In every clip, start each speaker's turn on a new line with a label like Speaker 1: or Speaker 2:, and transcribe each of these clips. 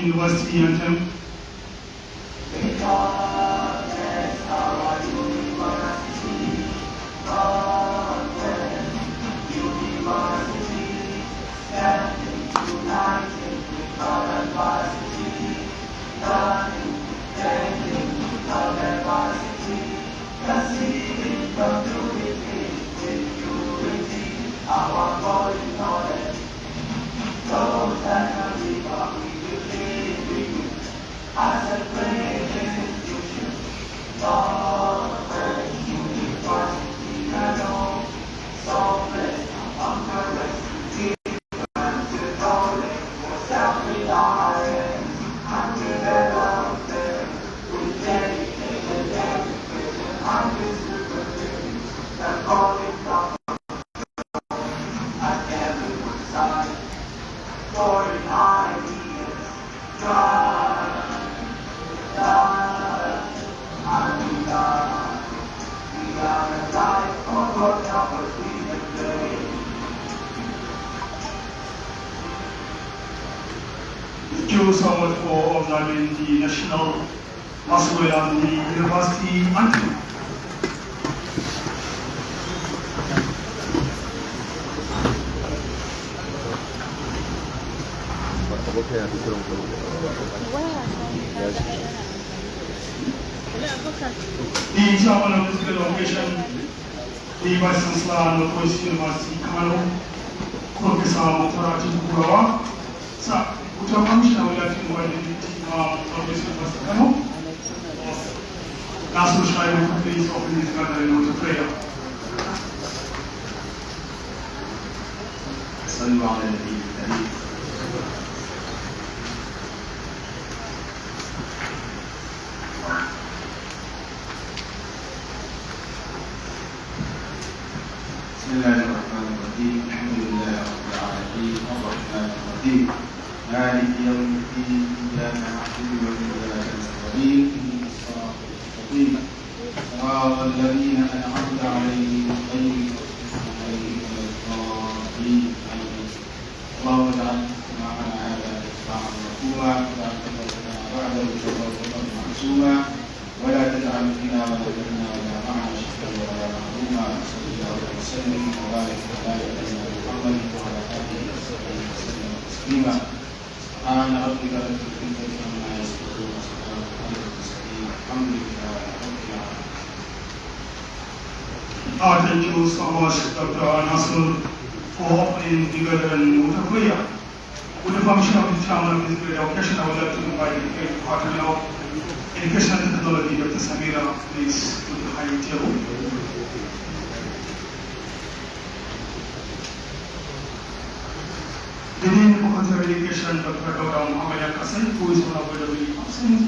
Speaker 1: University anthem. Thank you so much for observing the national as well as the university anthem. The chairman of this occasion, the Vice Chancellor of Northwest University, Kamano, Professor Motorati Kurawa, sir. Commissioner would like to invite the Northwest University Kano. National Shrine of please open this gathering with a prayer.
Speaker 2: Bismillahirrahmanirrahim. Alhamdulillahi rabbil alamin. Arrahmanir rahim. مالك يوم الدين إياك نعبد وإياك نستعين اهدنا الصراط المستقيم صراط الذين أنعمت عليهم غير المغضوب عليهم ولا الضالين آمين اللهم اجعل اجتماعنا هذا اجتماعا مرحوما ولا تفرقنا بعده تفرقا معصوما ولا تجعل فينا ولا منا ولا معنا شقيا ولا محروما صلى الله وسلم وبارك على نبينا محمد وعلى آله وصحبه وسلم تسليما سبحان ربك رب العزة عما يصفون وسلام على المرسلين الحمد لله رب العالمين.
Speaker 1: Thank you so much, Dr. Nasser, for opening the gathering with a prayer. With the permission of the chairman of this great occasion, I would like to invite the great partner of Education and Technology, Dr. Samira, please, to the high table. The Dean of Education, Dr. Muhammad Kassim, who is unavoidably absent.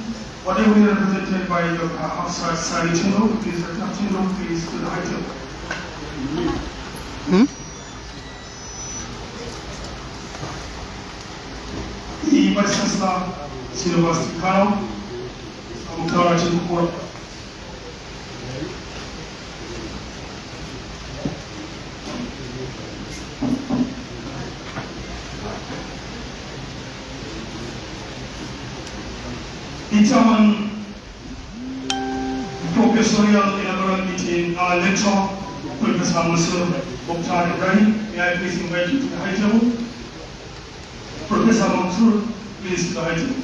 Speaker 1: Whatever is represented by Dr. Hafsat Sari Chindo, please, Dr. Chindo, please, to the high table. The Vice Chancellor, University Kano, Mutara Chindo. The chairman, professorial inaugural meeting, lecture, Professor Muslim Mokhtar Ibrahim. May I please invite you to the high table? Professor Mansour, please to the high table.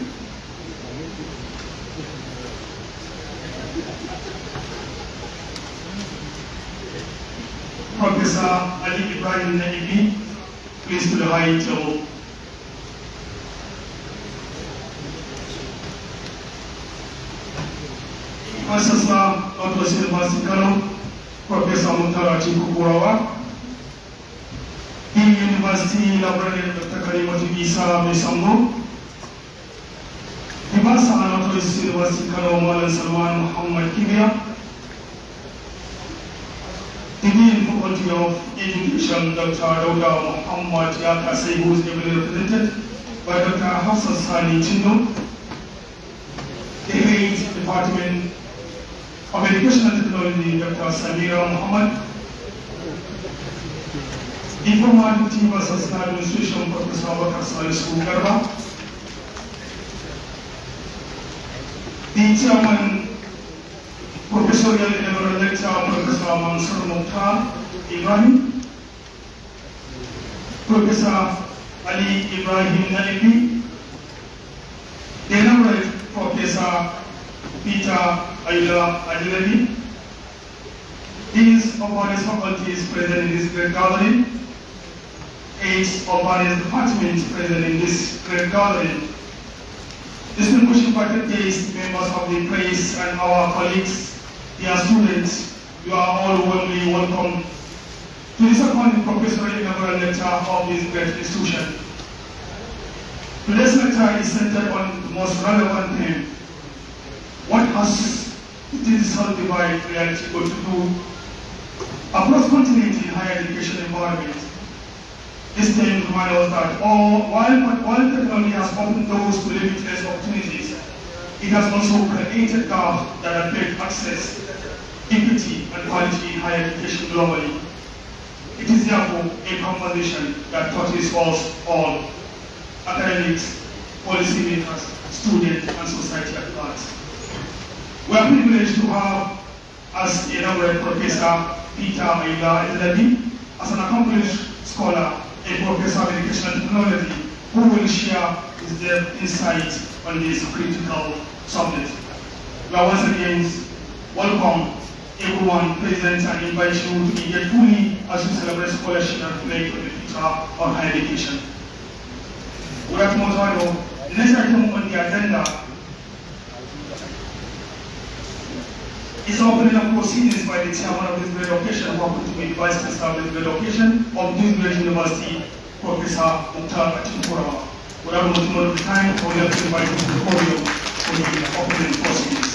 Speaker 1: Professor Ali Ibrahim Naibi, please to the high table. Vice Chancellor, Northwest University Kano, Professor Muntara Chikukurawa, Dean University Librarian Dr. Karimati Isa Mesambo, the Master Northwest University Kano, Malan Salman Muhammad Kibia, the Dean Faculty of Education, Dr. Dauda Muhammad Yakase, who is ably represented by Dr. Hafsa Sani Chindo, the Head Department of Education and Technology, Dr. Samira Muhammad, the former Deputy Vice Chancellor Administration, Professor Bakar Salisu Garba, The Chairman, Professorial Inaugural Lecturer, Professor Mansur Mukhtar Ibrahim, Professor Ali Ibrahim Nalibi, the Inaugural Professor Peter Ayoola Ajelabi, Deans of various faculties present in this great gathering, aides of various departments present in this great gathering, distinguished invited guests, members of the press, and our colleagues, dear students, you are all warmly welcome to the second professorial inaugural lecture of this great institution. Today's lecture is centered on the most relevant theme: what has the digital divide reality got to do across continent in higher education environment? This theme reminds us that while technology has opened doors to limitless opportunities, it has also created gaps that affect access, equity, and quality in higher education globally. It is therefore a conversation that touches us all: academics, policymakers, students, and society at large. We are privileged to have as the inaugural Professor Peter Ayoola Ajelabi, as an accomplished scholar, a professor of educational technology, who will share his depth insights on this critical subject. We are once again welcome everyone present and invite you to engage fully as we celebrate scholarship and reflect on the future of higher education. Without more ado, the next item on the agenda is opening up proceedings by the chairman of this great occasion, who happens to be the vice chancellor of this great occasion of this great university, Professor Mukhtar Ibrahim. Without more time, I would like to invite you to the podium for the opening proceedings.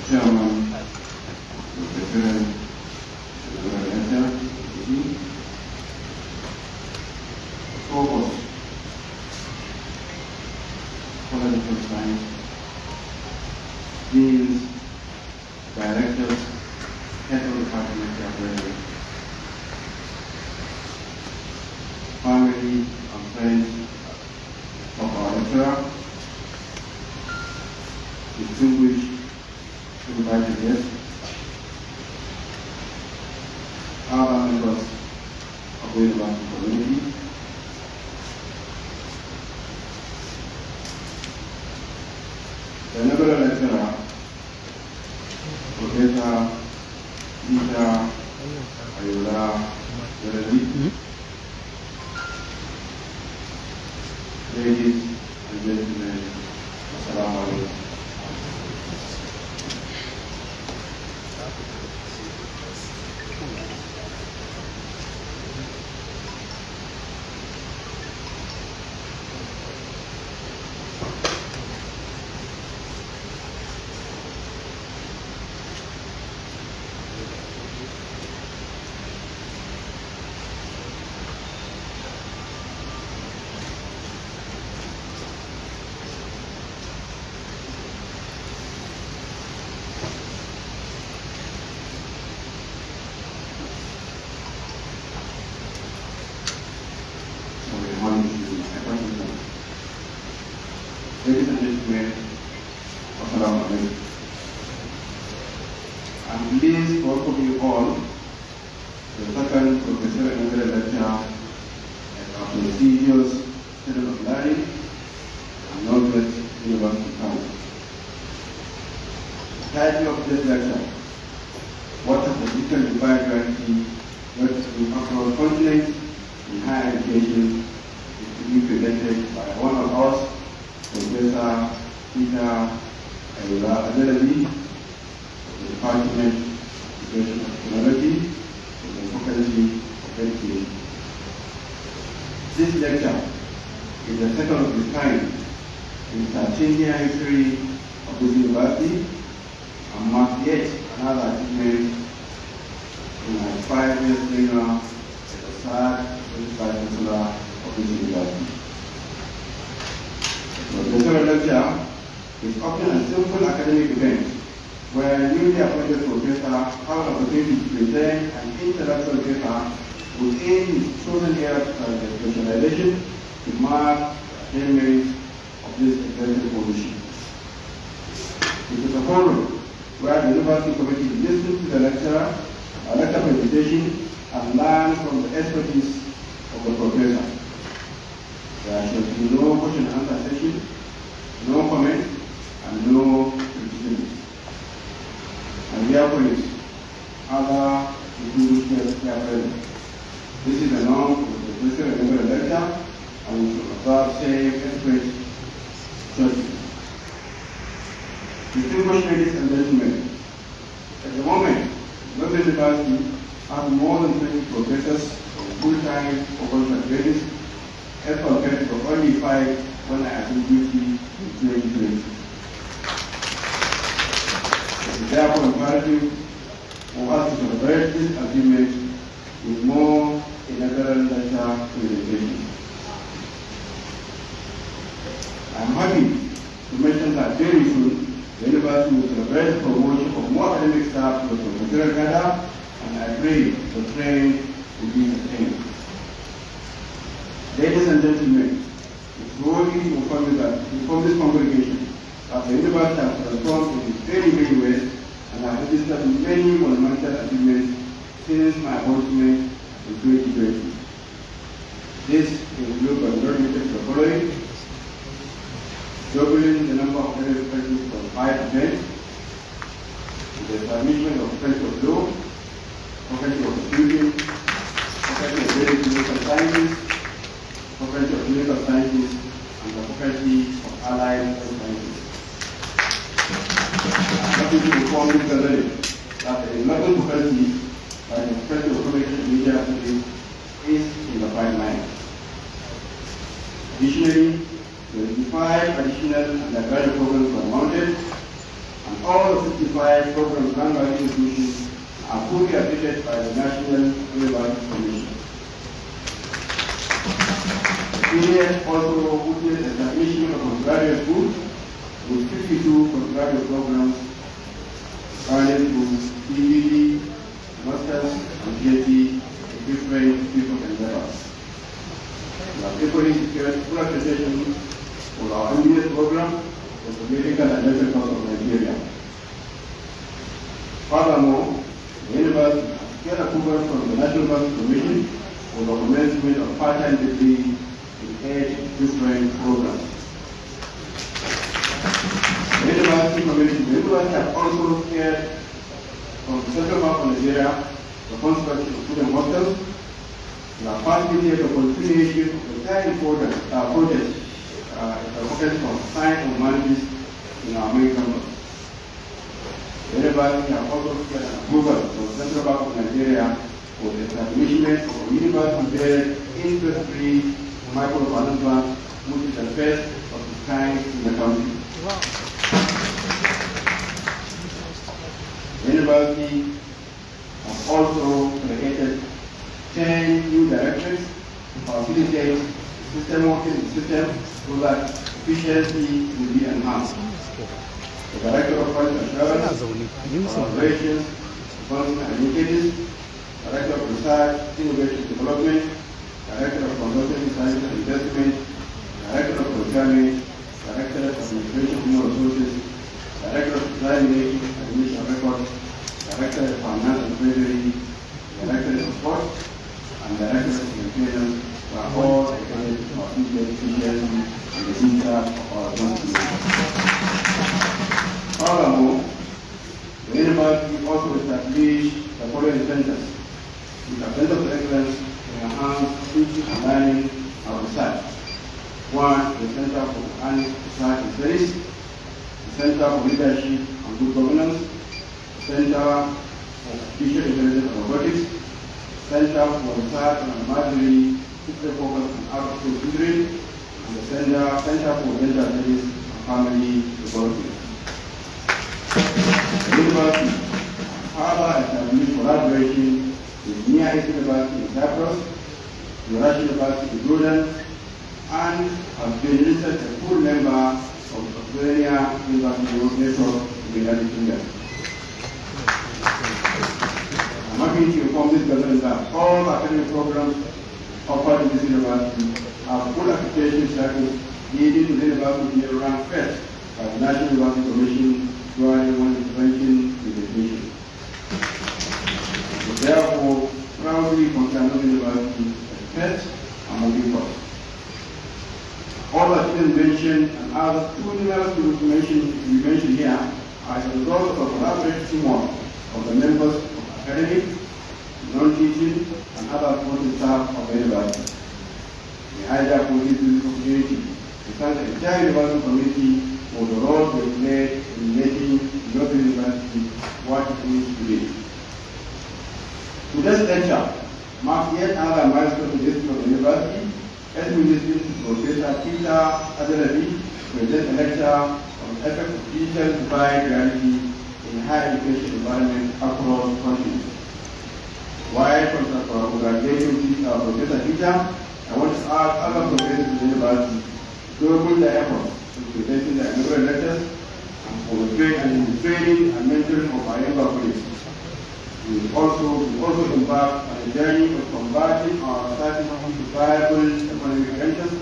Speaker 2: Chairman, the President, the Director, Provost, Political Science, Deans, Directors, Head of Department, family and friends of our lecturer, distinguished invited guests, other members of the university community, the inaugural lecturer, Professor Peter Ayoola Ajelabi, ladies and gentlemen, assalamu alaikum. Ladies and gentlemen, assalamu alaikum. I'm pleased to welcome you all to the second professorial inaugural lecture at our prestigious Center of Learning and Knowledge University Campus. The title of this lecture, what has the digital divide reality got to do across continents in higher education, is to be presented by one of us, Professor Peter Ayoola Ajelabi, of the Department of Educational Technology, of the Faculty of Education. This lecture is the second of its kind in the 13-year history of this university and marks yet another achievement in my 5 years tenure as the third Vice Chancellor of this university. The professorial lecture is often a simple academic event where newly appointed professors have an opportunity to present an intellectual paper within his chosen area of specialization to mark the attainment of this executive position. It is a forum where the university committee listens to the lecturer, a lecture presentation, and learn from the expertise of the professor. There should be no question and answer session, no comment, and no criticism. And therefore, other distinguished guests here present. This is the norm of the professor and the lecture, and we should observe same expert judgment. Distinguished ladies and gentlemen, at the moment, Global University has more than 20 professors full-time or contract basis, as compared to only 5 when I assumed duty in 2020. It is therefore imperative for us to celebrate this achievement with more inaugural lecture presentations. I am happy to mention that very soon the university will celebrate the promotion of more academic staff to the professorial cadre, and I pray the trend will be sustained. Ladies and gentlemen, it's worthy to inform this congregation that the university has transformed in very, very ways and has registered many monumental achievements since my appointment in 2020. This includes the following: doubling the number of graduate faculty from 5 to 10, the establishment of Faculty of Law, Faculty of Computing, Faculty of Basic Clinical Sciences, Faculty of Clinical Sciences, and the Faculty of Allied Sciences. I'm happy to inform you today that the 11th faculty, like the Faculty of Communication and Media Studies, is in the pipeline. Additionally, 25 additional undergraduate programs were mounted, and all the 65 programs run by the institution are fully accredited by the National University Commission. The period also witnessed the establishment of postgraduate schools with 52 postgraduate programs running through PhD, Masters, and PhD at different people and levels. We have equally secured full accreditation for our MBS program for the medical and dental course of Nigeria. Furthermore, the university has secured approval from the National University Commission for the commencement of part-time degree in 8 different programs. The university has also secured from the Central Bank of Nigeria the construction of student hostels. We have facilitated the continuation of the entire project the focus on science and humanities in our main campus. The university has also secured an approval from the Central Bank of Nigeria for the establishment of a university-based interest-free microfinance bank, which is the first of its kind in the country. Wow. The university has also created 10 new directorates to facilitate system working in the system so that efficiency will be enhanced. The Director of Quality Assurance, Operations, Funds and Initiatives, Director of Research, Innovation Development, Director of Consulting Science and Investment, Director of Procurement, Director of Administration Human Resources, Director of Examination and Admission Records, Director of Finance and Treasury, Director of Sports, and Director of Maintenance are all examined for efficiency and the impact of our country. Furthermore, the university also established the following centers, with a center of excellence to enhance teaching and learning and research. One, the Center for Organic Research and Studies, the Center for Leadership and Good Governance, the Center for Artificial Intelligence and Robotics, Center for Research and Advisory, system focus on out-of-school tutoring, and the Center for Gender Studies and Family Development. The university further established collaboration with Near East University in Cyprus, the Russian University in Jordan,
Speaker 3: and has been listed a full member of Australia University Network in the United Kingdom. I'm happy to inform this government that all academic programs offered in this university have full accreditation status, leading to the university being ranked first by the National University Commission during one intervention investigation. Therefore, proudly consider the university as first and moving forward. All that is mentioned and other too numerous to be mentioned here are a result of a collaborative teamwork of the members of academic, non-teaching, and other supporting staff of the university. We therefore use this opportunity to thank the entire university community for the role they played in making the university what it is today. Today's lecture marks yet another milestone in the history of the university, as we listen to Professor Ayoola Ajelabi present a lecture on the effect of digital divide reality in higher education environment across continents. While congratulating Professor Ayoola, I want to ask other professors in the university to double their efforts in presenting their inaugural lectures and for the training and mentoring of our younger colleagues. We will also embark on a journey of converting our society into viable economic ventures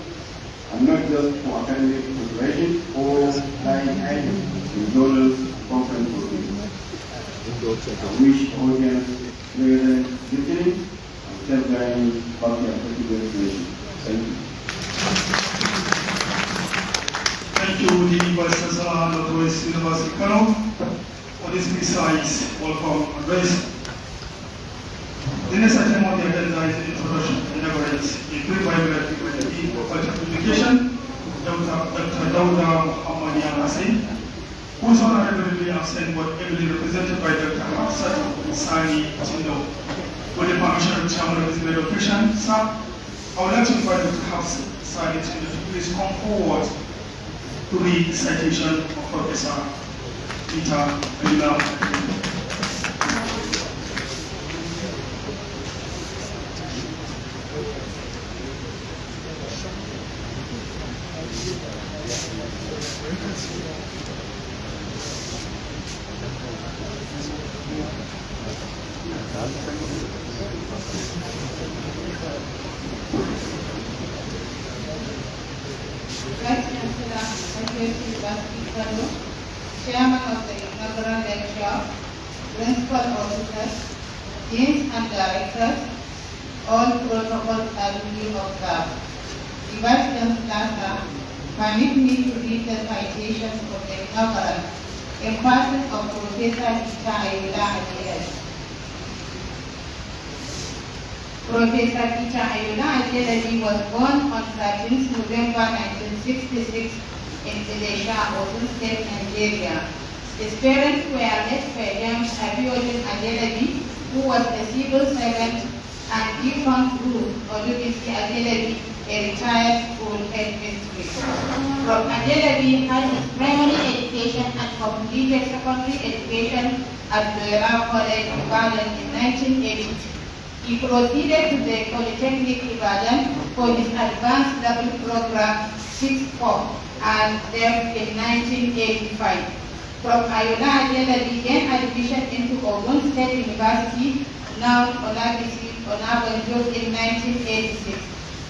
Speaker 3: and not just for academic consideration or line items in journals and conference programs. I wish audience present listening and self-learning about their particular information. Thank you.
Speaker 1: Thank you, the Vice Chancellor of Northwest University Kano, for this precise welcome address. The next item on the agenda is the introduction and inaugurates a brief biography of the Dean of Culture Communication, Dr. Dauda Muhammad Hussein, who is honorably absent but ably represented by Dr. Hafsat Sani Chindo. With the permission of the Chairman of this great occasion, sir, I would like to invite Dr. Hafsat Sani Chindo to please come forward to read the citation of Professor Peter Ayoola Ajelabi.
Speaker 4: Vice Chancellor, Ayoola University Kano, Chairman of the Inaugural Lecture, Principal Officers, Deans and Directors, all protocols are duly observed. The Vice Chancellor, permit me to read the citations of the Inaugural in person of Professor Ayoola Ajelabi. Professor Ayoola Ajelabi was born on 13 November 1966 in Ilesha, Osun State, Nigeria. His parents were late James Ayoola Ajelabi, who was a civil servant, and defunct Ruth Olubisi Ajelabi, a retired school headmistress. Prof. Ajelabi had his primary education and completed secondary education at Ayoola College, Ibadan in 1982. He proceeded to the Polytechnic Ibadan for his advanced level program 6-4 and left in 1985. Prof. Ayoola Ajelabi gained admission into Ogun State University, now Olabisi Onabanjo, in 1986.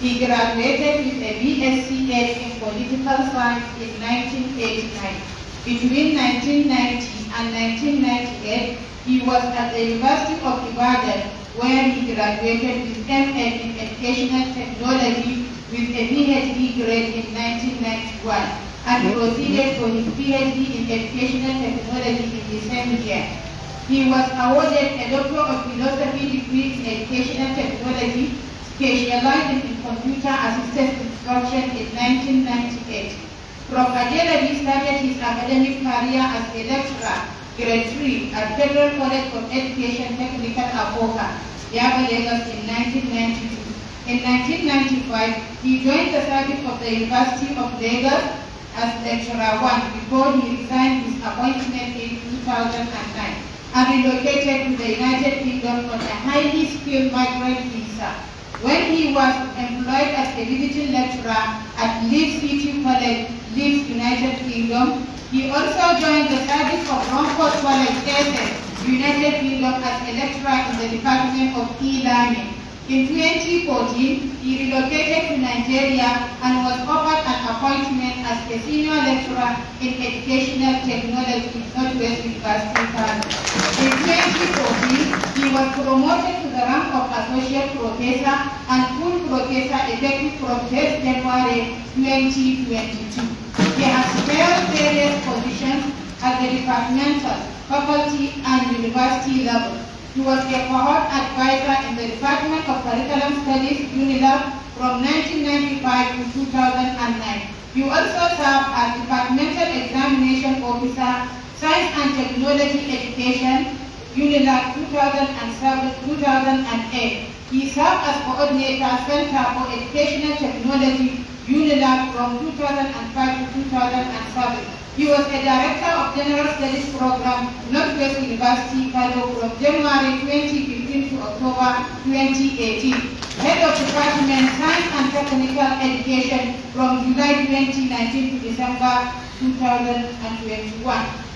Speaker 4: He graduated with a BSc Ed in Political Science in 1989. Between 1990 and 1998, he was at the University of Ibadan, where he graduated with MA in Educational Technology with a PhD grade in 1991 and proceeded for his PhD in Educational Technology in the same year. He was awarded a Doctor of Philosophy degree in Educational Technology, specializing in computer assisted instruction in 1998. Prof. Ajelabi started his academic career as a lecturer, grade 3 at Federal College of Education Technical Apoka, Yaba, Lagos in 1992. In 1995, he joined the service of the University of Lagos as lecturer 1 before he resigned his appointment in 2009 and relocated to the United Kingdom on a highly skilled migrant visa. When he was employed as a visiting lecturer at Leeds City College, Leeds, United Kingdom, he also joined the service of Romford College, Essex, United Kingdom as a lecturer in the Department of E-Learning. In 2014, he relocated to Nigeria and was offered an appointment as a senior lecturer in educational technology in Northwest University, Kano. In 2014, he was promoted to the rank of associate professor and full professor effective from 10th January 2022. He has held various positions at the departmental, faculty, and university level. He was a cohort advisor in the Department of Curriculum Studies, UNILAB, from 1995 to 2009. He also served as Departmental Examination Officer, Science and Technology Education, UNILAB 2007-2008. He served as Coordinator, Center for Educational Technology, UNILAB from 2005 to 2007. He was a Director of General Studies Program, Northwest University, Kano, from January 2015 to October 2018. Head of Department, Science and Technical Education, from July 2019 to December 2021.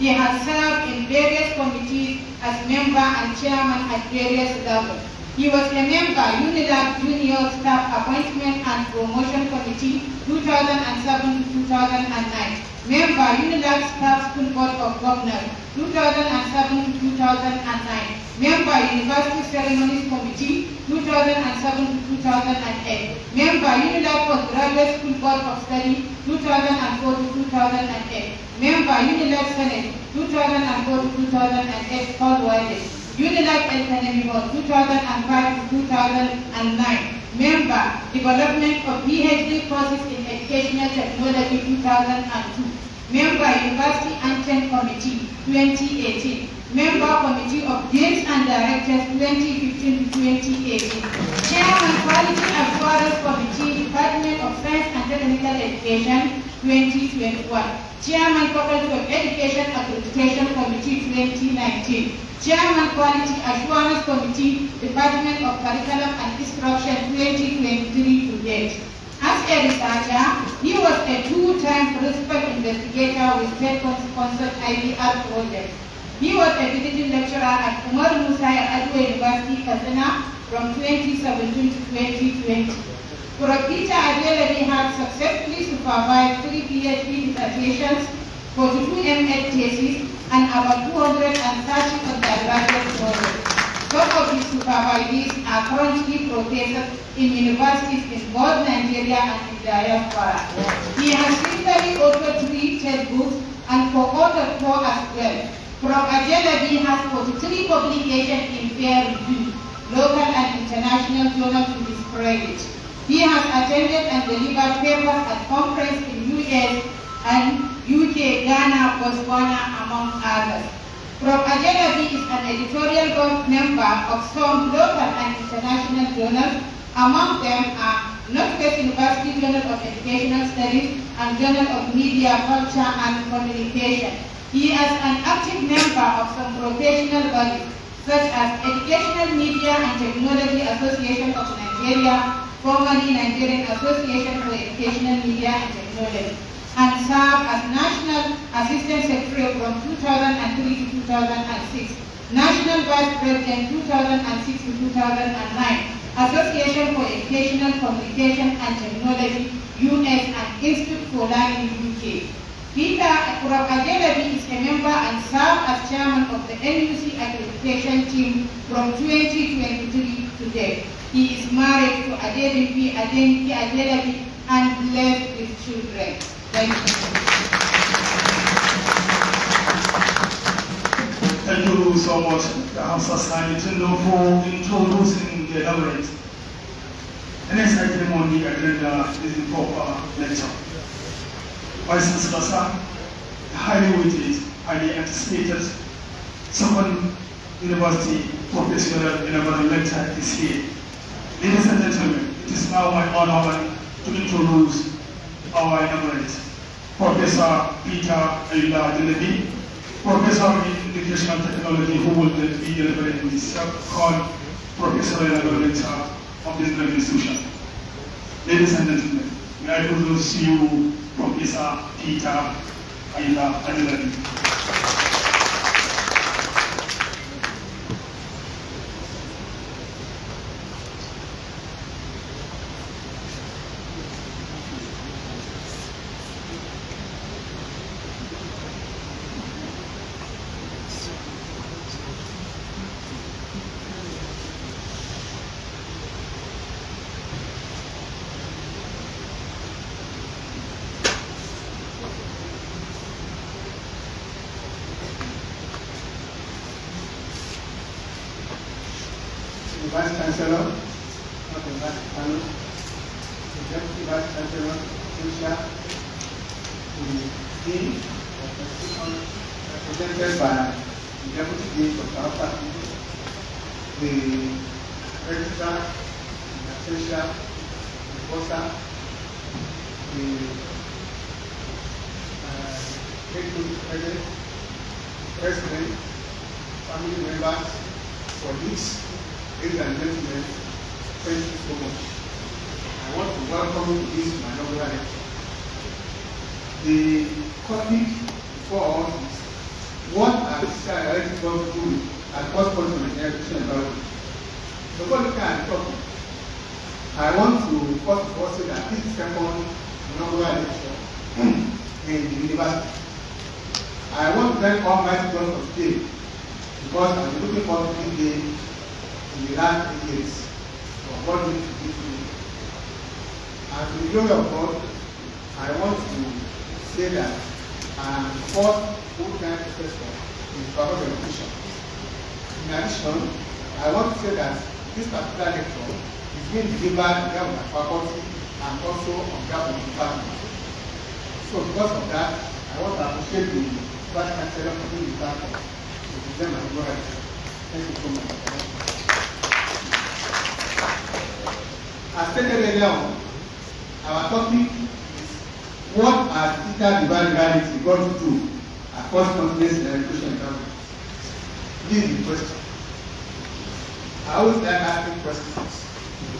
Speaker 4: He has served in various committees as member and chairman at various levels. He was a member, UNILAB Junior Staff Appointment and Promotion Committee, 2007 to 2009. Member, UNILAB Staff School Board of Governors, 2007 to 2009. Member, University Ceremonies Committee, 2007 to 2008. Member, UNILAB Postgraduate School Board of Study, 2004 to 2008. Member, UNILAB Senate, 2004 to 2008, Paul Wiley. UNILAB Economy Board, 2005 to 2009. Member, Development of PhD courses in Educational Technology, 2002. Member, University Anthem Committee, 2018. Member, Committee of Deans and Directors, 2015 to 2018. Chairman, Quality Assurance Committee, Department of Science and Technical Education, 2021. Chairman, Faculty of Education Accreditation Committee, 2019. Chairman, Quality Assurance Committee, Department of Curriculum and Instruction, 2023 to date. As a researcher, he was a two-time principal investigator with state-sponsored IBR projects. He was a visiting lecturer at Umar Musa Ayoola University, Katsina, from 2017 to 2020. Prof. Ajelabi has successfully supervised 3 PhD dissertations, 42 M.Ed theses, and about 230 undergraduate projects. Some of his supervisees are currently professors in universities in both Nigeria and in diaspora. He has recently authored 3 textbooks and co-authored 4 as well. Prof. Ajelabi has 43 publications in peer review, local and international journals to his credit. He has attended and delivered papers at conferences in US and UK, Ghana, Botswana, among others. Prof. Ajelabi is an editorial board member of some local and international journals. Among them are Northwest University Journal of Educational Studies and Journal of Media, Culture and Communication. He is an active member of some professional bodies, such as Educational Media and Technology Association of Nigeria, formerly Nigerian Association for Educational Media and Technology, and served as National Assistant Secretary from 2003 to 2006, National Vice President 2006 to 2009, Association for Educational Communication and Technology, US and Institute for Learning, UK. Prof. Ajelabi is a member and served as chairman of the NUC accreditation team from 2023 to date. He is married to Adeniki Ajelabi and blessed with children. Thank you.
Speaker 1: Thank you so much, Hamsa Sani Tindo, for introducing the laureate. The next item on the agenda is the proper lecture. Vice Chancellor, highly weighted, highly anticipated, second university professional inaugural lecture is here. Ladies and gentlemen, it is now my honor to introduce our inaugurate, Professor Ayoola Ajelabi, Professor of Educational Technology, who will be delivering this second professional inaugural lecture of this great institution. Ladies and gentlemen, may I introduce to you Professor Peter Ayoola Ajelabi.
Speaker 3: The Vice Chancellor, not the Vice Chancellor, the Deputy Vice Chancellor, Social, the Dean of the institution, represented by the Deputy Dean of the Faculty, the Registrar, the Social, the Bossa, the President, family members, colleagues, ladies and gentlemen, thank you so much. I want to welcome you to this inaugural lecture. The topic before us is what are the society going to do at first point of the education environment. So before looking at the topic, I want to first of all say that this is the second inaugural lecture in the university. I want to thank Almighty God for today because I've been looking forward to this day in the last 8 years for God to do today. And to the glory of God, I want to say that I am the first full-time professor in faculty of education. In addition, I want to say that this particular lecture is being delivered on behalf of my faculty and also on behalf of the department. So because of that, I want to appreciate the Vice Chancellor for being the platform to present my oral lecture. Thank you so much. As stated earlier on, our topic is what are digital divine reality going to do across continents in education environment? This is the question. I always like asking questions.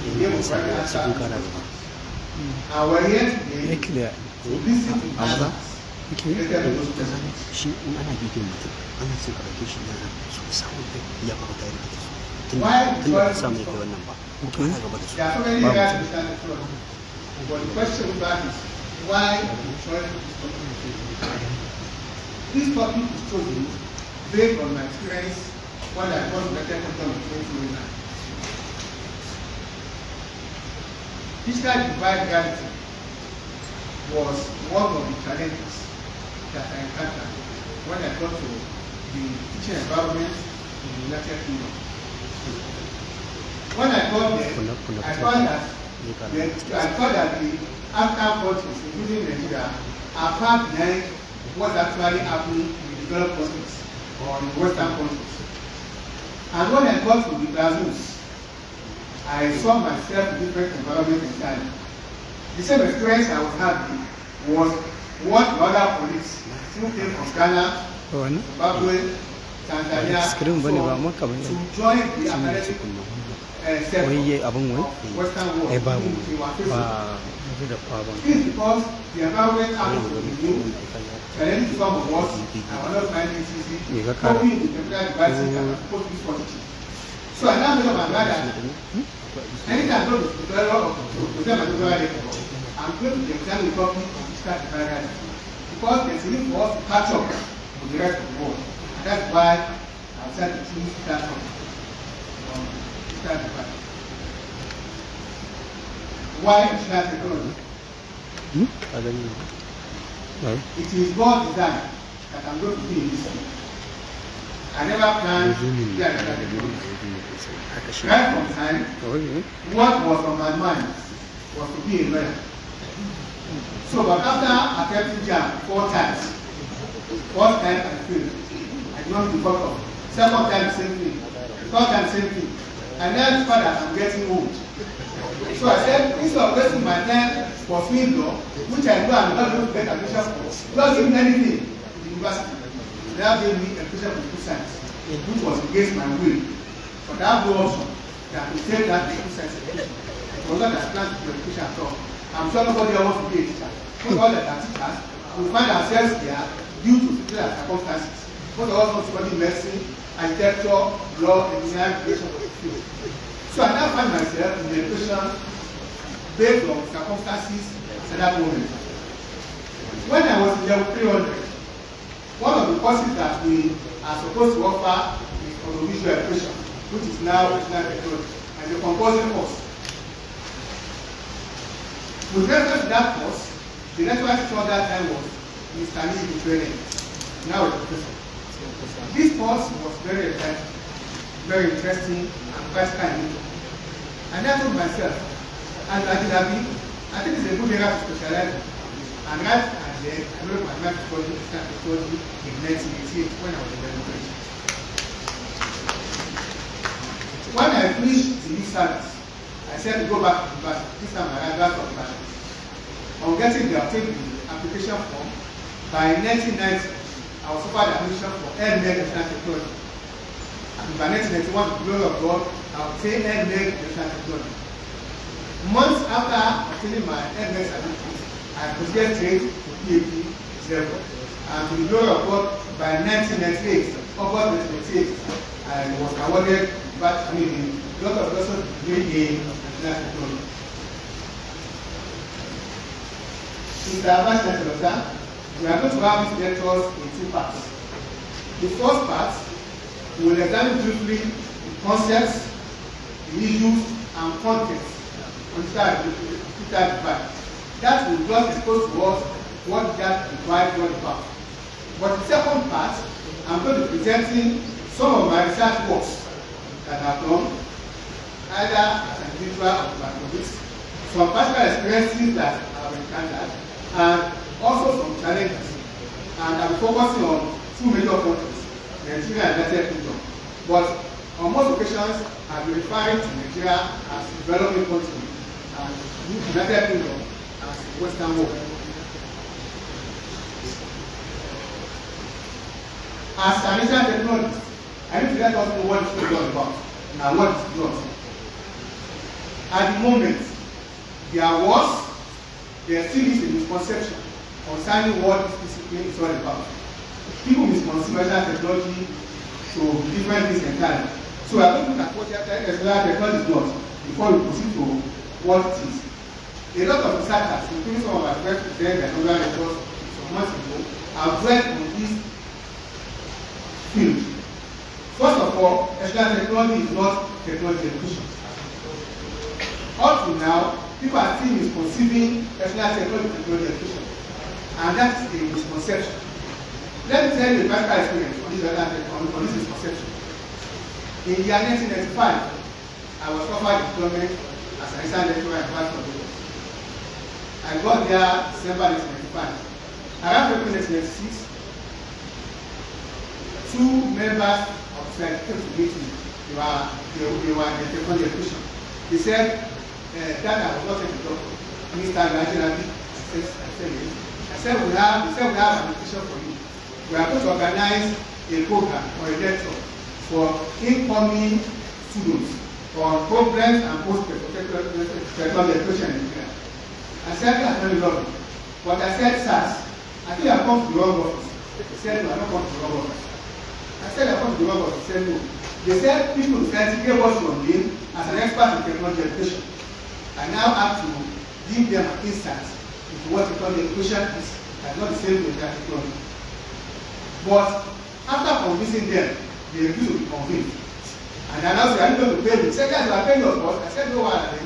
Speaker 3: To be able to write answers. And we're here today to listen to answers related to those questions. Why? Because there are so many areas to stand before. But the question back is why the choice of this topic? This topic is chosen based on my experience when I was elected in 2009. Digital divide reality was one of the challenges that I encountered when I got to the teaching environment in the United Kingdom. When I got there, I found that the African countries, including Nigeria, are far behind what's actually happening in the developed countries or in Western countries. And when I got to the classrooms, I saw myself in different environments entirely. The same experience I was having was what other colleagues who came from Ghana, Zimbabwe, Tanzania, to join the academic sector of Western world. This is because the environment happens to be new, challenging some of us, and we're not finding it easy, coping with technical devices that are supposed to be positive. So I now made up my mind that anytime I go to the development of the I'm going to examine the topic of digital divide because there's a need for us to catch up with the rest of the world. And that's why I decided to choose that topic on digital divide. Why digital technology? It is God's design that I'm going to be in this field. I never planned to be a digital technology. Right from time, what was on my mind was to be a lawyer. So, but after attempting jam 4 times, first time I failed, I did not give up. Second time, same thing. Third time, same thing. And then discovered that I'm getting old. So I said, instead of wasting my time for field law, which I know I'm not going to get admission for, not giving anything to the university. They have gave me admission for 2 science, which was against my will. But I have no option
Speaker 5: that we take that to science education. It was not as planned to education at all. I'm sure nobody else wants to be a teacher. Most of all that are teachers, we find ourselves there due to particular circumstances. Most of us want to study medicine, architecture, law, engineering, education for the field. So I now find myself in education based on circumstances at that moment. When I was in level 300, one of the courses that we are supposed to offer is audiovisual education, which is now national technology, and the compulsory course. With reference to that course, the lecturer teacher that time was Mr. Lee, now a professor. This course was very exciting, very interesting, and quite kind. And I told myself, as Ajelabi, I think it's a good area to specialize in. And right at the end, I wrote my mathematics technology in 1988 when I was in elementary. When I finished the youth service, I said to go back to university. This time I got from university. On getting the application form, by 1990, I was offered admission for LMEG National Technology. And by 1991, the glory of God, I obtained LMEG National Technology. Months after obtaining my LMEG certificate, I proceeded straight to PhD level. And to the glory of God, by 1998, August 1998, I was awarded a lot of lessons degree in National Technology. Mr. Vice Chancellor, we are going to have these lectures in two parts. The first part, we will examine briefly the concepts, the issues, and contents on digital divide. That will just expose to us what that divide is all about. But the second part, I'm going to be presenting some of my research works that I've done, either as an individual or my colleagues, some personal experiences that I've encountered, and also some challenges. And I'm focusing on two major countries, Nigeria and United Kingdom. But on most occasions, I've been referring to Nigeria as a developing country and United Kingdom as Western world. As an Asian technologist, I need to let us know what it's all about and what it's not. At the moment, there still is a misconception concerning what this discipline is all about. People misconceive technology to different things entirely. So we are going to look at what technology is not before we proceed to what it is. A lot of researchers, including some of our friends who said that Inaugural lectures some months ago, have read on this field. First of all, technology is not technology education. Up to now, people are still misconceiving technology education, and that is a misconception. Let me tell you a practical experience on this misconception. In the year 1995, I was offered employment as an assistant lecturer at University of Lagos. I got there December 1995. Around April 1996, two members of the came to meet me. They were in technology education. They said that I was not a doctor. Mr. Ayoola Ajelabi, I said we have an application for you. We are going to organize a program or a lecture for incoming students on problems and post-technology education in Nigeria. I said that's very lovely. But I said, SARS, I think I come to the wrong office. They said, no, I don't come to the wrong office. I said, I come to the wrong office. They said, no. They said, people said, gave us your name as an expert in technology education. I now have to give them an insight into what technology education is. That's not the same with that technology. But after convincing them, they refused to be convinced. And I now said, are you going to pay me? They said, yes, you are paying your cost. I said, no, why are they?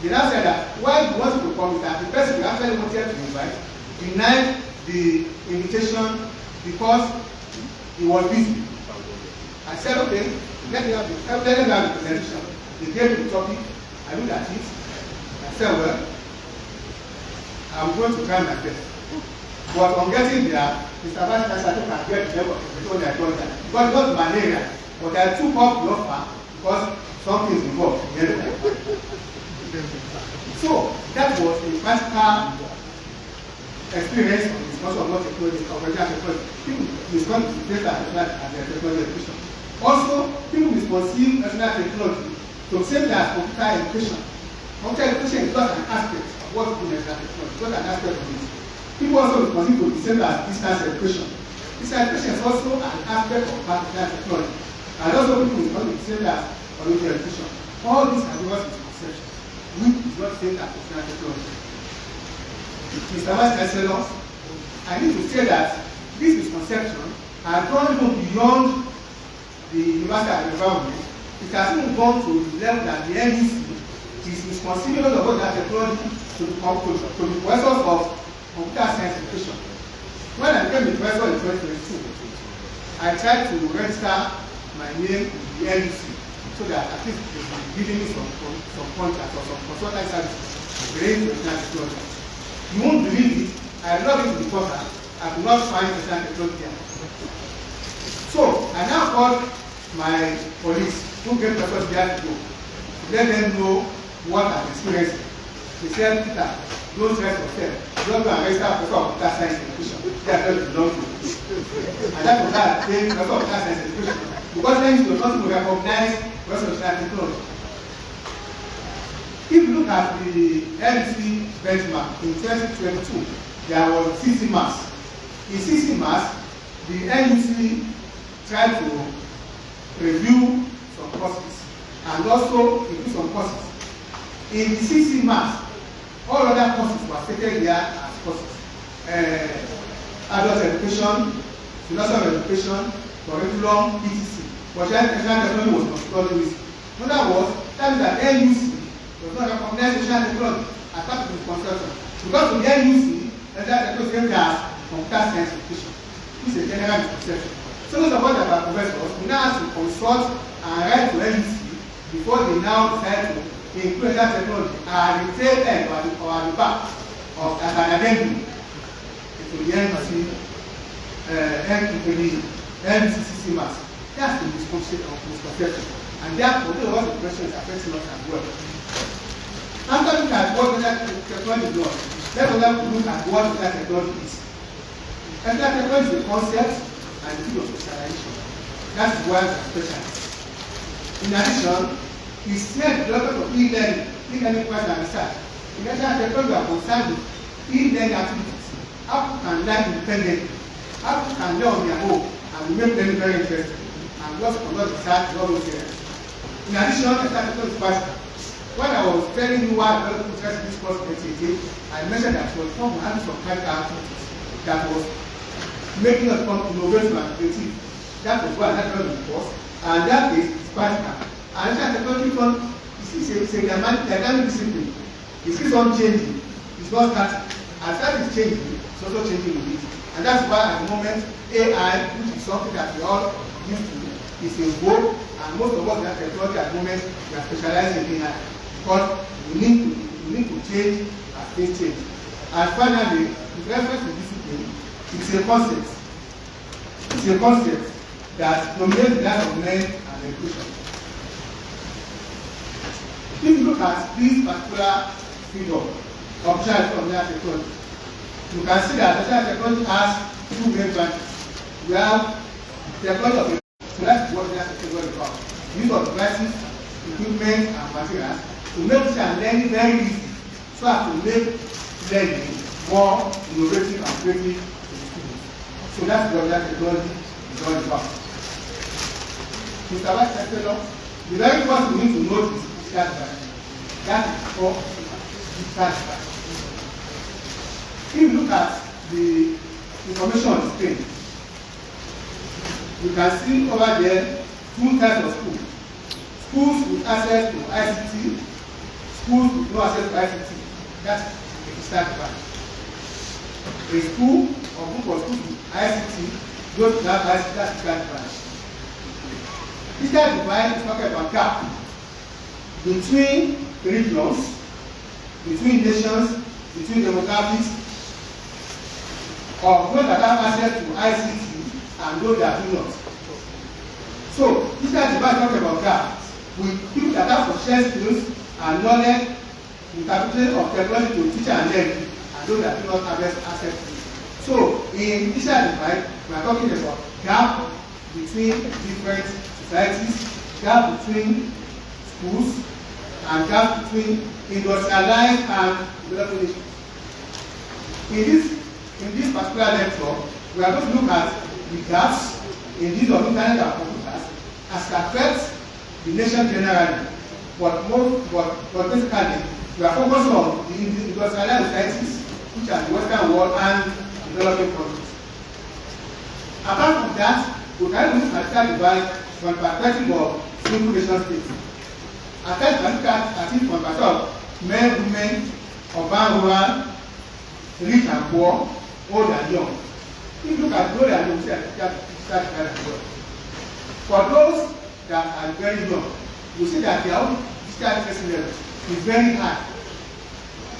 Speaker 5: They now said that why you want to come is that the person you actually wanted to invite denied the invitation because he was busy. I said, okay, let them have the presentation. They gave me the topic. I looked at it. I said, well, I'm going to try my best. But on getting there, Mr. Vice Chancellor, I think I get the level of the I told that. Because it was malaria, but I took up the offer because something is involved. So that was a practical experience of discussion of what technology, technology. People misconceive data as technology education. Also, people misconceive national technology to So same as computer education. Computer education is not an aspect of what we do in technology, it's not an aspect of it. People also responsible for the same as distance education. Distance education is also an aspect of particular technology. And also people responsible for the same as original education. All these are because it's conception, which is not same as particular technology. Mr. Vice Chancellor, I need to say that this misconception has gone even beyond the universal environment. It has even gone to the level that the NEC is misconceiving of what that technology to the professors of computer science education. When I became the professor in 2022, I tried to register my name in the NEC so that at least they will be giving me some contracts or some consulting services related to technology. You won't believe it, I log into the portal, I could not find technology there. So I now called my police who gave the first year to go to let them know what I'm experiencing. They said, Peter, don't stress yourself. Don't go and register a professor of computer science education. They are going to belong to you. And that was that saying professor of computer science education. Because then you not to recognize professor of science technology. If you look at the LC benchmark in 2022, there was CC mass. In CC mass, the NUC tried to review some courses and also review some courses. In the CC mass, all other courses were stated there as courses. Adult education, philosophy of education, curriculum, etc. But educational technology was considered with. In other words, that means that NUC does not recognize educational technology as part of the construction. Because to the NUC, educational technology is as computer science education. This is a general misconception. So those of us that are professors, we now have to consult and write to NUC before they now decide to include that technology at the tail end or at the back of as an addendum to the NUC, NCCC mass. That's the misconception. And therefore, those are the questions affecting us as well. After looking at what that technology does, let's also look at what that technology is. And that technology is the concept and the field of specialization. That's why we are specialists. In addition, we see the development of e-learning question and research. In addition, technology are concerned with e-learning activities. How people can learn independently, how people can learn on their own, and we make learning very interesting. And we also conduct research in all those areas. In addition, technology question. When I was telling you why I developed interest in this course in 2018, I mentioned that it was from having some practical activities that was making us become innovative and creative. That was why I developed the course, and that is practical. And that technology fund is a dynamic discipline. It keeps on changing. It's not static. As that is changing, it's also changing with it. And that's why at the moment AI, which is something that we all used to, is in vogue, and most of us in technology at the moment we are specializing in AI. Because we need to change as things change. And finally, with reference to discipline, it's a concept. It's a concept that dominates the life of men and education. If you look at this particular field of child from technology, you can see that technology has two main branches. We have technology of so that's what technology is about. Use of devices, equipment, and materials to make teaching learning very easy, so as to make learning more innovative and creative to the students. So that's what that technology is all about. Mr. Vice Chancellor, the very first we need to note is digital device. That is called digital device. If you look at the information on the screen, you can see over there two types of schools. Schools with access to ICT, schools with no access to ICT. That's a digital device. A school or group of schools with ICT, those who have ICT, that's digital device. Digital device is talking about gap between regions, between nations, between demographics, or those that have access to ICT and those that do not. So, digital device talking about that with people that have to share skills and knowledge, interpretation of technology to teach and learn, and those that do not have access to it. So, in digital device, we are talking about gap between different societies, gap between pools and gaps between industrialized and developing nations. In this particular lecture, we are going to look at the gaps in these of internet and computers as it affects the nation generally. But basically, we are focused on the industrialized societies, which are the Western world and developing countries. Apart from that, we can look at that divide from the perspective of single nation states. At first, we look at it from the perspective of men, women, urban, rural, rich and poor, old and young. If you look at old and young, we see that divide as well. For those that are very young, you see that their own digital literacy level is very high.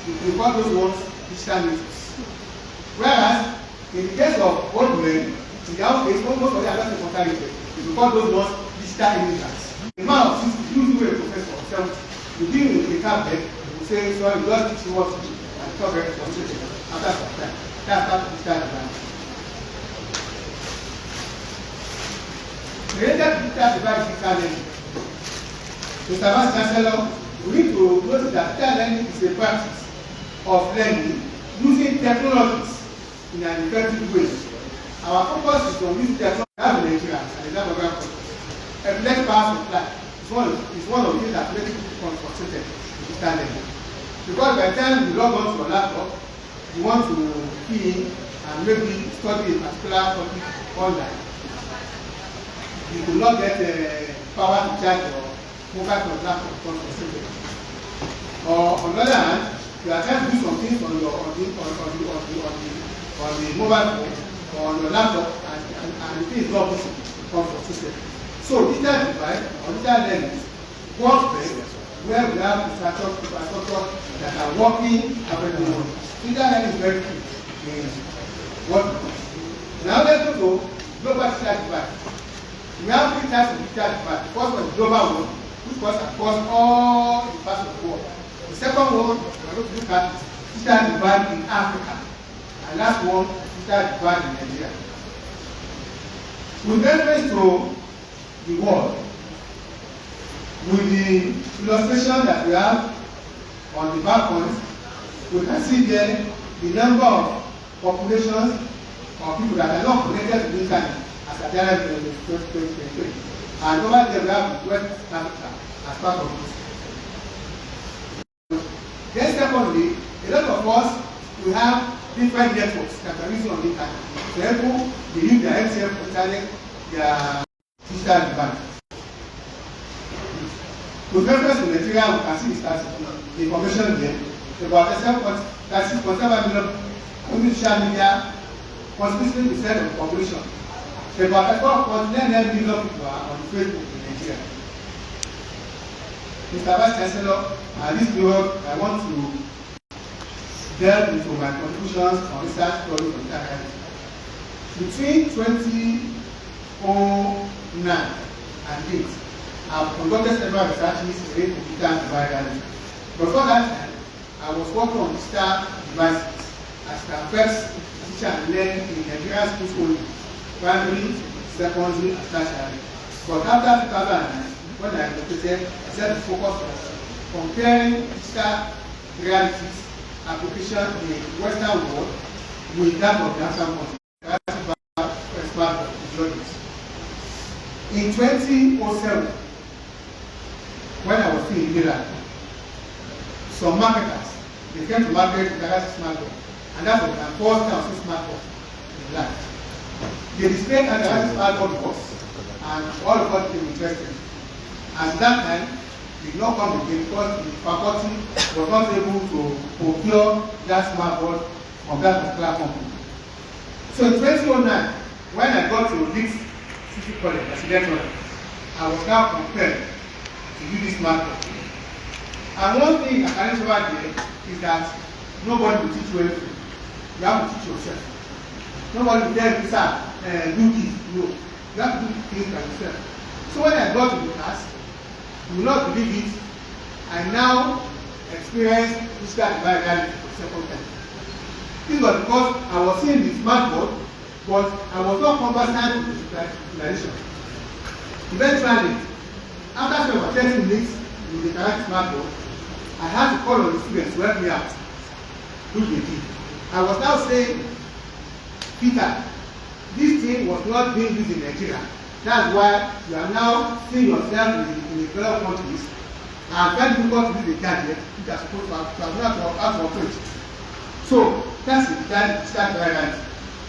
Speaker 5: We call those ones digital natives. Whereas, in the case of old men, in their own case, most of them are not important. We call those ones digital immigrants. The man of 60, you do a professor of 70, you deal in a cabinet, you say, sorry, you just teach you what to do, and it's not very frustrating after some time. That's part of digital divide. Related to digital divide is digital learning. Mr. Vice Chancellor, we need to notice that digital learning is a practice of learning using technologies in an effective way. Our focus is on using technology in Nigeria and in other countries. Epileptic power supply is one of the things that makes people concentrated in digital learning. Because by the time you log on to your laptop, you want to key in and maybe study a particular topic online. You will not get power to charge your mobile phone laptop concentrated. Or on the other hand, you are trying to do some things on the mobile phone or on your laptop and the thing is not possible to come from system. So digital device or digital learning works best where we have infrastructure that are working everywhere. Digital learning is very key in what we do. Now let's go to global digital device. We have three types of digital device. The first one is global one, which goes across all the parts of the world. The second one we are going to look at is digital divide in Africa. And last one, digital divide in Nigeria. With reference to the world, with the illustration that we have on the back points, we can see there the number of populations of people that are not connected to the internet as at January 2023. And over there we have West Africa as part of this. Then secondly, a lot of us, we have different networks that are used on the internet. For example, they use their MTF for internet, their digital divide. With reference to Nigeria, we can see the information there. About 36.7 million social media, constituting % of the population. About 4.9 million people are on Facebook in Nigeria. Mr. Vice Chancellor, at this period, I want to delve into my contributions on research projects on internet. Between 2009 and 8, I've conducted several researches related to digital divide. Before that time, I was working on digital devices as it affects teaching and learning in Nigerian schools only, primary, secondary, and tertiary. But after 2009, when I graduated, I set to focus on comparing digital realities application in the Western world with that of the African countries. In 2007, when I was still in Iran, some marketers, they came to market with a smartphone, and that was my first time seeing smartphone in life. They displayed an smartphone to us, and all of us became interested. At that time, we did not come again because the faculty was not able to procure that smartphone from that particular company. So in 2009, when I got to Leeds City College as a lecturer, I was now compelled to do this smartphone. And one thing I can remember there is that nobody will teach you anything. You have to teach yourself. Nobody will tell you, sir, do this. No. You have to do things by yourself. So when I got to the class, you will not believe it, I now experience digital divide reality for the second time. This was because I was seeing the smartboard, but I was not conversant with the utilization. Eventually, after about 30 minutes, with the interactive smart board, I had to call on the students to help me out, which they did. I was now saying, Peter, this thing was not being used in Nigeria. That's why you are now seeing yourself in the developed countries and very difficult to use the gadget which are supposed to have to operate. So that's the digital variant.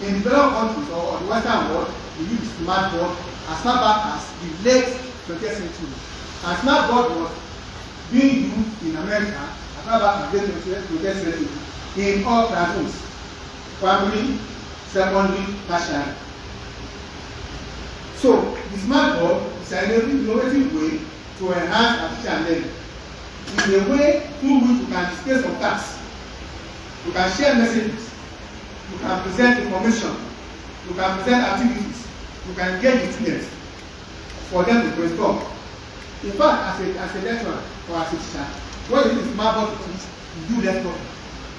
Speaker 5: In developed countries or the Western world, we use the smartboard as far back as the late 20th century. And smartboard was being used in America as far back as the late 20th century in all classrooms, primary, secondary, tertiary. So the smartboard is an innovative way to enhance our teaching and learning. In a way through which you can display some tasks, you can share messages, you can present information, you can present activities, you can engage with students for them to brainstorm. In fact, as a lecturer or as a teacher, when you use smartboard to teach, you do lecture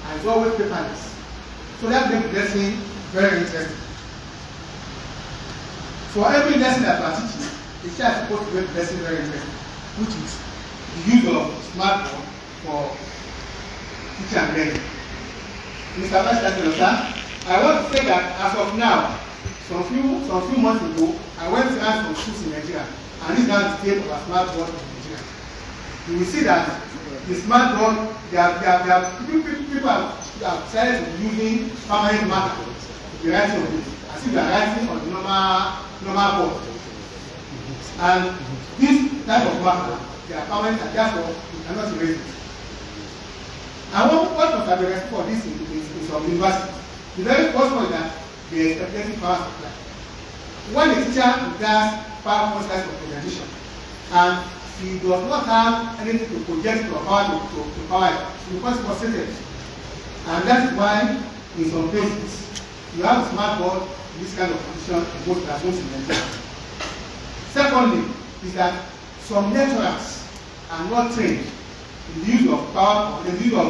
Speaker 5: and it's always paperless. So that makes the lesson very interesting. For every lesson that we are teaching, the teacher is supposed to make the lesson very interesting, which is the use of smartboard for teaching and learning. Mr. Vice Chancellor, I want to say that as of now, some few months ago, I went to ask some schools in Nigeria, and this is now the state of our smartboard in Nigeria. You will see that the smartboard, people have decided to be using permanent marker to be writing on it, as if they are writing on the normal board. And this type of marker, they are permanent and therefore you cannot erase it. And what must have been responsible for this in some universities? The very first one is that there is excessive power supply. When a teacher does PowerPoint slides for presentation and he does not have anything to project or power to power it, he becomes frustrated. And that is why in some cases you have a smartboard in this kind of condition in most classrooms in Nigeria. Secondly, is that some lecturers are not trained in the use of power, in the use of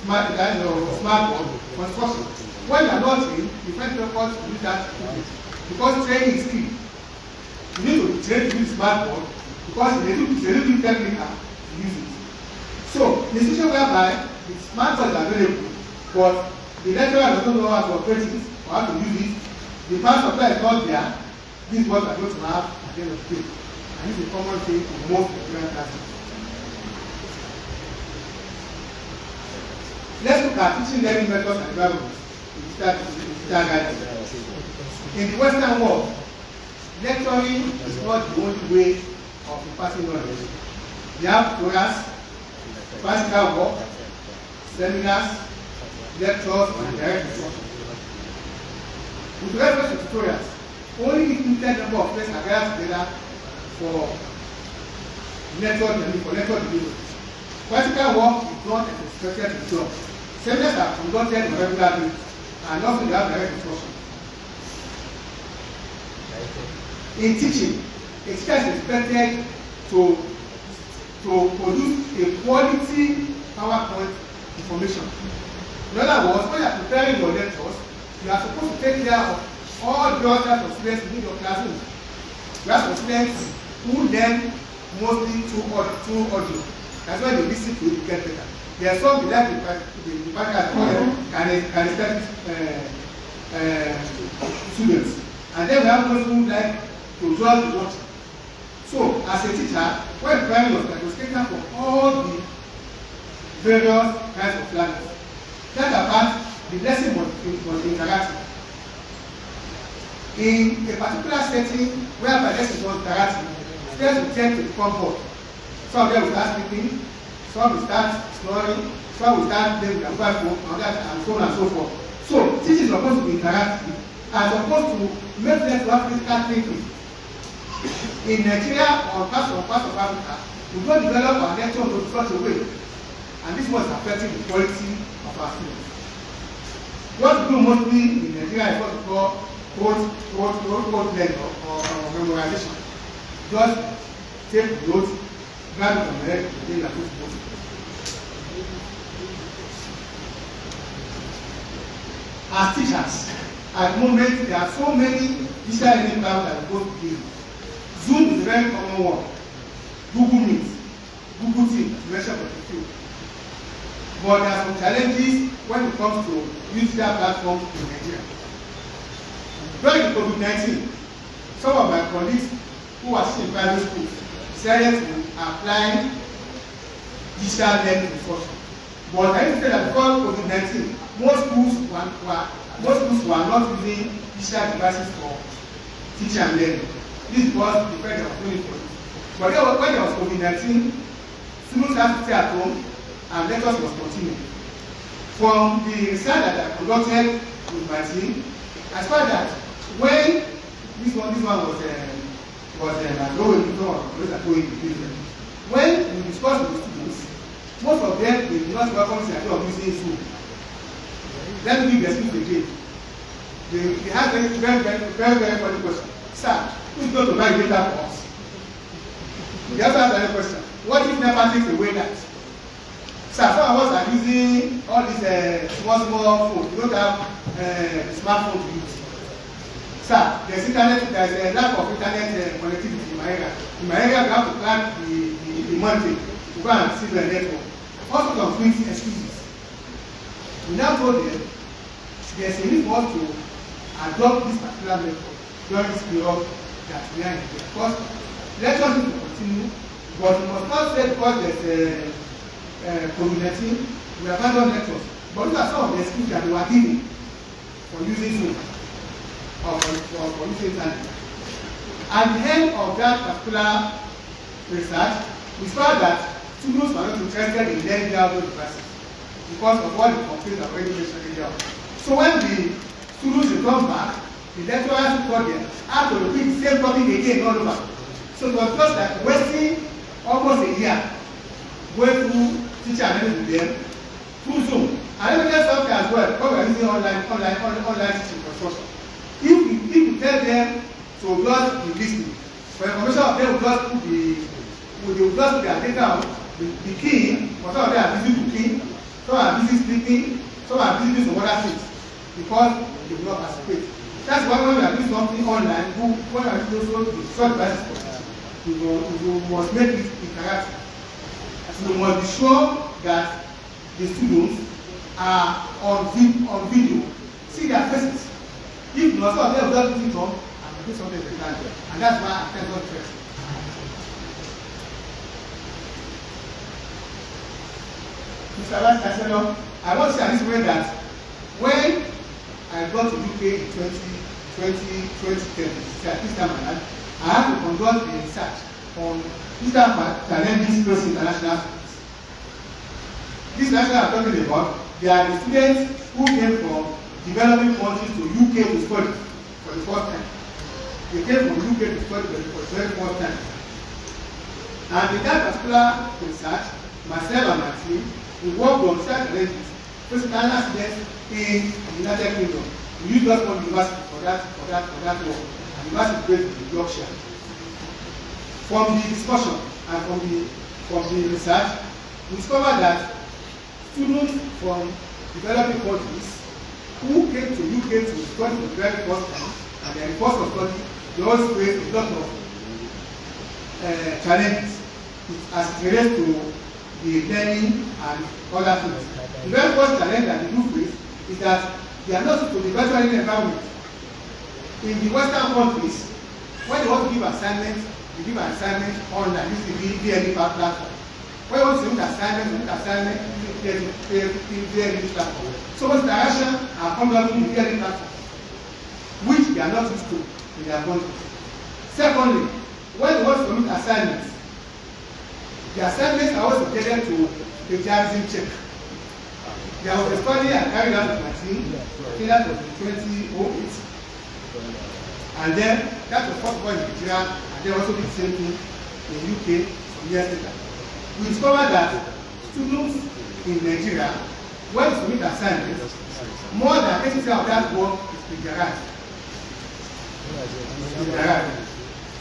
Speaker 5: smartboard construction. When you are not trained, you find difficult to use that because training is key. You need to be trained to use smartboard because it's a little technical to use it. So, the situation whereby the smartboard is available, but the lecturer doesn't know how to operate it or how to use it, the power supply is not there, this is what we are going to have at the end of the day. And this is a common thing in most Nigerian classes. Let's look at teaching learning methods and environments in digital guidance. In the Western world, lecturing is not the only way of imparting knowledge. We have tutorials, practical work, seminars, lectures, and direct instruction. With reference to tutorials, only a limited number of places are gathered together for lecture delivery. Practical work is done as expected to be done. Seminars are conducted on regular basis, and also they have direct instruction. In teaching, a teacher is expected to produce a quality PowerPoint information. In other words, when you are preparing your lectures, you are supposed to take care of all the other students in your classroom. You have some students who learn mostly through audio. That's why they listen to it to get better. There are some like the podcast can expect students. And then we have those who like to just watch. So, as a teacher, when preparing your class, you take care for all the various kinds of learners. That apart, the lesson was interactive. In a particular setting where the lesson was interactive, students will tend to become bored. Some of them will start speaking, some will start snoring, some will start playing with their mobile phone, and so on and so forth. So, teaching is supposed to be interactive and supposed to make them to have critical thinking. In Nigeria or parts of Africa, we don't develop our lecture in such a way, and this was affecting the quality of our students. What we do mostly in Nigeria is what we call rote learning or memorization. Just take notes, grab it from the head, and then put it on. As teachers, at the moment there are so many digital learning platforms that we go to give. Zoom is a very common one. Google Meet, Google thing to measure for the field. But there are some challenges when it comes to digital platforms in Nigeria. During the COVID-19, some of my colleagues who are still in private schools decided to apply digital learning instruction. But I need to say that before COVID-19, most schools were not using digital devices for teaching and learning. This was the fact that was doing for it. But then when there was COVID-19, students had to stay at home and lectures was continuing. From the research that I conducted with my team, as far as when this one was when we discussed with the students, most of them they did not welcome the idea of using Zoom. Let me give the excuse again. They had very funny question. Sir, who is going to buy data for us? They also asked another question. What if NEPA takes away that? Sir, some of us are using all these small phones. We don't have smartphones to use. Sir, there's a lack of internet connectivity in my area. In my area, we have to climb the mountain to go and see the network. All sorts of quick excuses. We now told them there's a need for us to adopt this particular method during this period that we are in here. Because lectures need to continue, but we must not say because there's COVID-19, we abandon lectures. But these are some of the excuses that we were giving for using Zoom or for using internet. At the end of that particular research, we found that students were not interested in learning those devices because of what the complaints are already mentioned earlier. So when the students return back, the lecturers who taught them had to repeat the same topic again all over. So it was just like wasting almost a year going through teacher and learning with them through Zoom. And then there's something as well, because we are using online teaching construction. If you tell them to just be listening, for information of them will just put their data on the key, but some of them are busy cooking, some are busy sleeping, some are busy doing some other things because they will not participate. That's why when we are doing something online, when we are doing the short devices for teaching, we must make it interactive. So we must be sure that the students are on video, see their faces. If not, some of them will just do it and do something they can do. And that's why I tell God first. Mr. Vice Chancellor, I want to say at this way that when I got to UK in 2010, this time around, I had to conduct a research on digital challenges facing international students. This national I'm talking about, they are the students who came from developing countries to UK to study for the first time. They came from UK to study for the very first time. And in that particular research, myself and my team, we worked on such challenges facing international students in the United Kingdom. We used just one university for that work. And the university is based in Yorkshire. From the discussion and from the research, we discovered that students from developing countries who came to UK to study for the very first time and their first of study, they always face a lot of challenges as it relates to the learning and other things. The very first challenge that they do face is that they are not used to the virtual learning environment. In the Western countries, when they want to give assignments, they give an assignment online using the VLE platform. When you want to submit assignment using the VLE platform. So much interaction are coming up in the VLE platform, which they are not used to in their countries. Secondly, when they want to submit assignments, the assignments are also subjected to plagiarism check. There was a study I carried out with my team, that was in 2008, and then that was first of all in Nigeria, and then also did the same thing in UK some years later. We discovered that students in Nigeria, when they submit assignments, more than 80% of that work is plagiarized.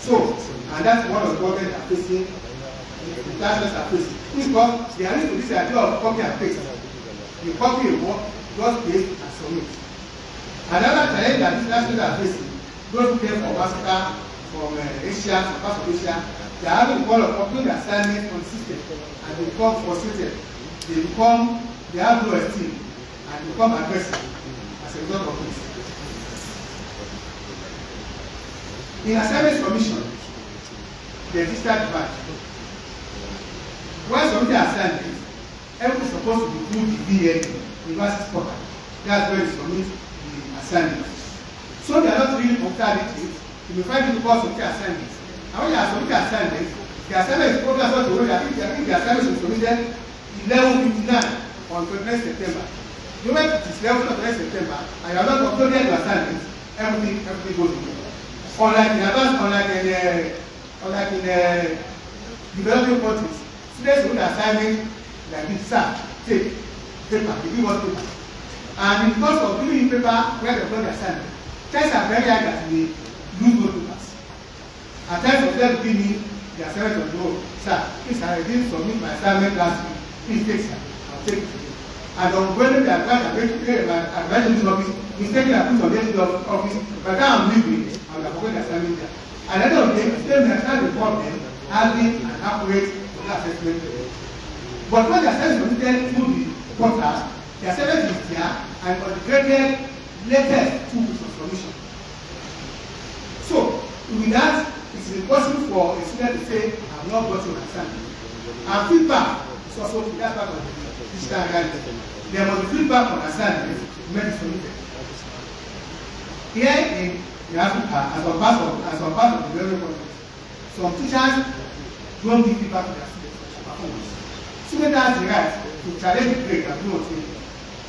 Speaker 5: So, and that's one of the problems they are facing, the classmates are facing. Because they are used to this idea of copy and paste. You copy a work, just paste and submit. Another challenge that these classmates are facing, those who came from Africa, from Asia, from parts of Asia, they are having the goal of completing the assignment on the system and they become frustrated. They have low esteem and become aggressive as a result of this. In assignment submission, the digital divide. When submitting assignments, everything is supposed to be through the VN, University Portal. That's where you submit the assignment. So they are not really computer literate. You will find people called submitting assignments. And when you are submitting assignments, the assignment is programmed such a way that I think the assignment is submitted 11:59 on 29th September. The moment it is 11:29 September and you are not uploading your assignments, everything goes in. Unlike in developing countries, students will assignment like this, sir, take paper, they give us paper. And in the course of giving you paper where they upload the assignment, tests are very high that we lose those papers. At times of them give me the assignment of the sir, please I didn't submit my assignment last week. Please take it, I'll take it. And on when they are going to make this office, mistakenly I put on the office, by the time I'm leaving, I will have forgotten the assignment there. At the end of the day, still may start the problem having an accurate assessment. But when the assignment is submitted through the portal, the assignment is there and on the graded latest 2 weeks of submission. So, with that, it's impossible for a student to say, I have not gotten an assignment. And feedback is also that part of the digital reality. There must be feedback on assignments when it's submitted. Here in Africa, as a part of the development countries, some teachers don't give feedback to their students for performance. Students have the right to challenge the grade and do what they do.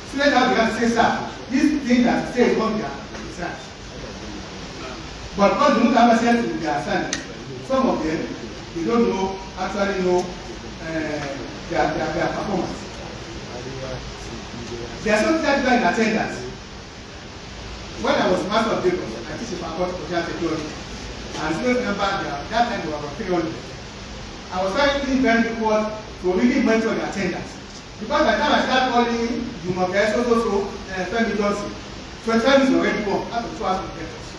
Speaker 5: Students have the right to say, sir, this thing that you say is wrong there, is right. But because they don't have access to their assignment, some of them, they don't actually know their performance. There are some teachers in attendance. When I was master of papers, I teach a faculty of social technology. And students remember that time they were about 300. I was trying very difficult to really monitor the attendance. Because by the time I start calling Jumoke, Femi Johnson, 25 is already gone out of 2 hours of lectures.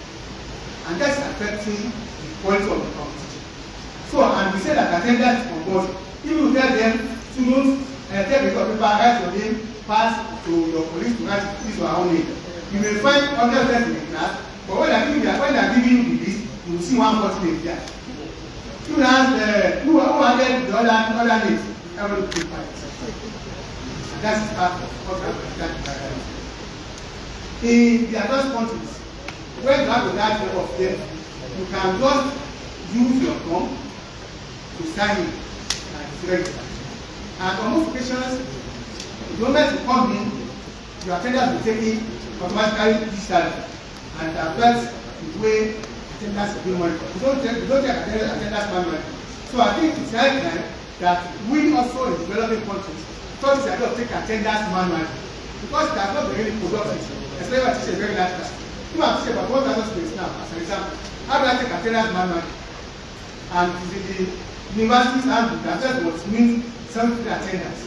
Speaker 5: And that's affecting the quality of the competition. So, and we say that attendance is compulsory. If you tell them, students, take a paper, write your name, pass to your colleagues to write his or her own name. You may find other students in the class, but when they are giving you the list, you will see 140 names there. You ask who added the other names, everyone will keep quiet. And that's part of what we have done. In the advanced countries, when you have a large number of them, you can just use your thumb to sign in and it's registered. And on most occasions, the moment you come in, your attendance will be taken automatically digitally and it affects the way attendance is being monitored. You don't take attendance manually. So I think it's high time that we also in developing countries first are going to take attendance manually because it has not been really productive, especially when I teach a very large class. If I teach about 1,000 students now, as an example, how do I take attendance manually? And the universities have that what means 70 attendance.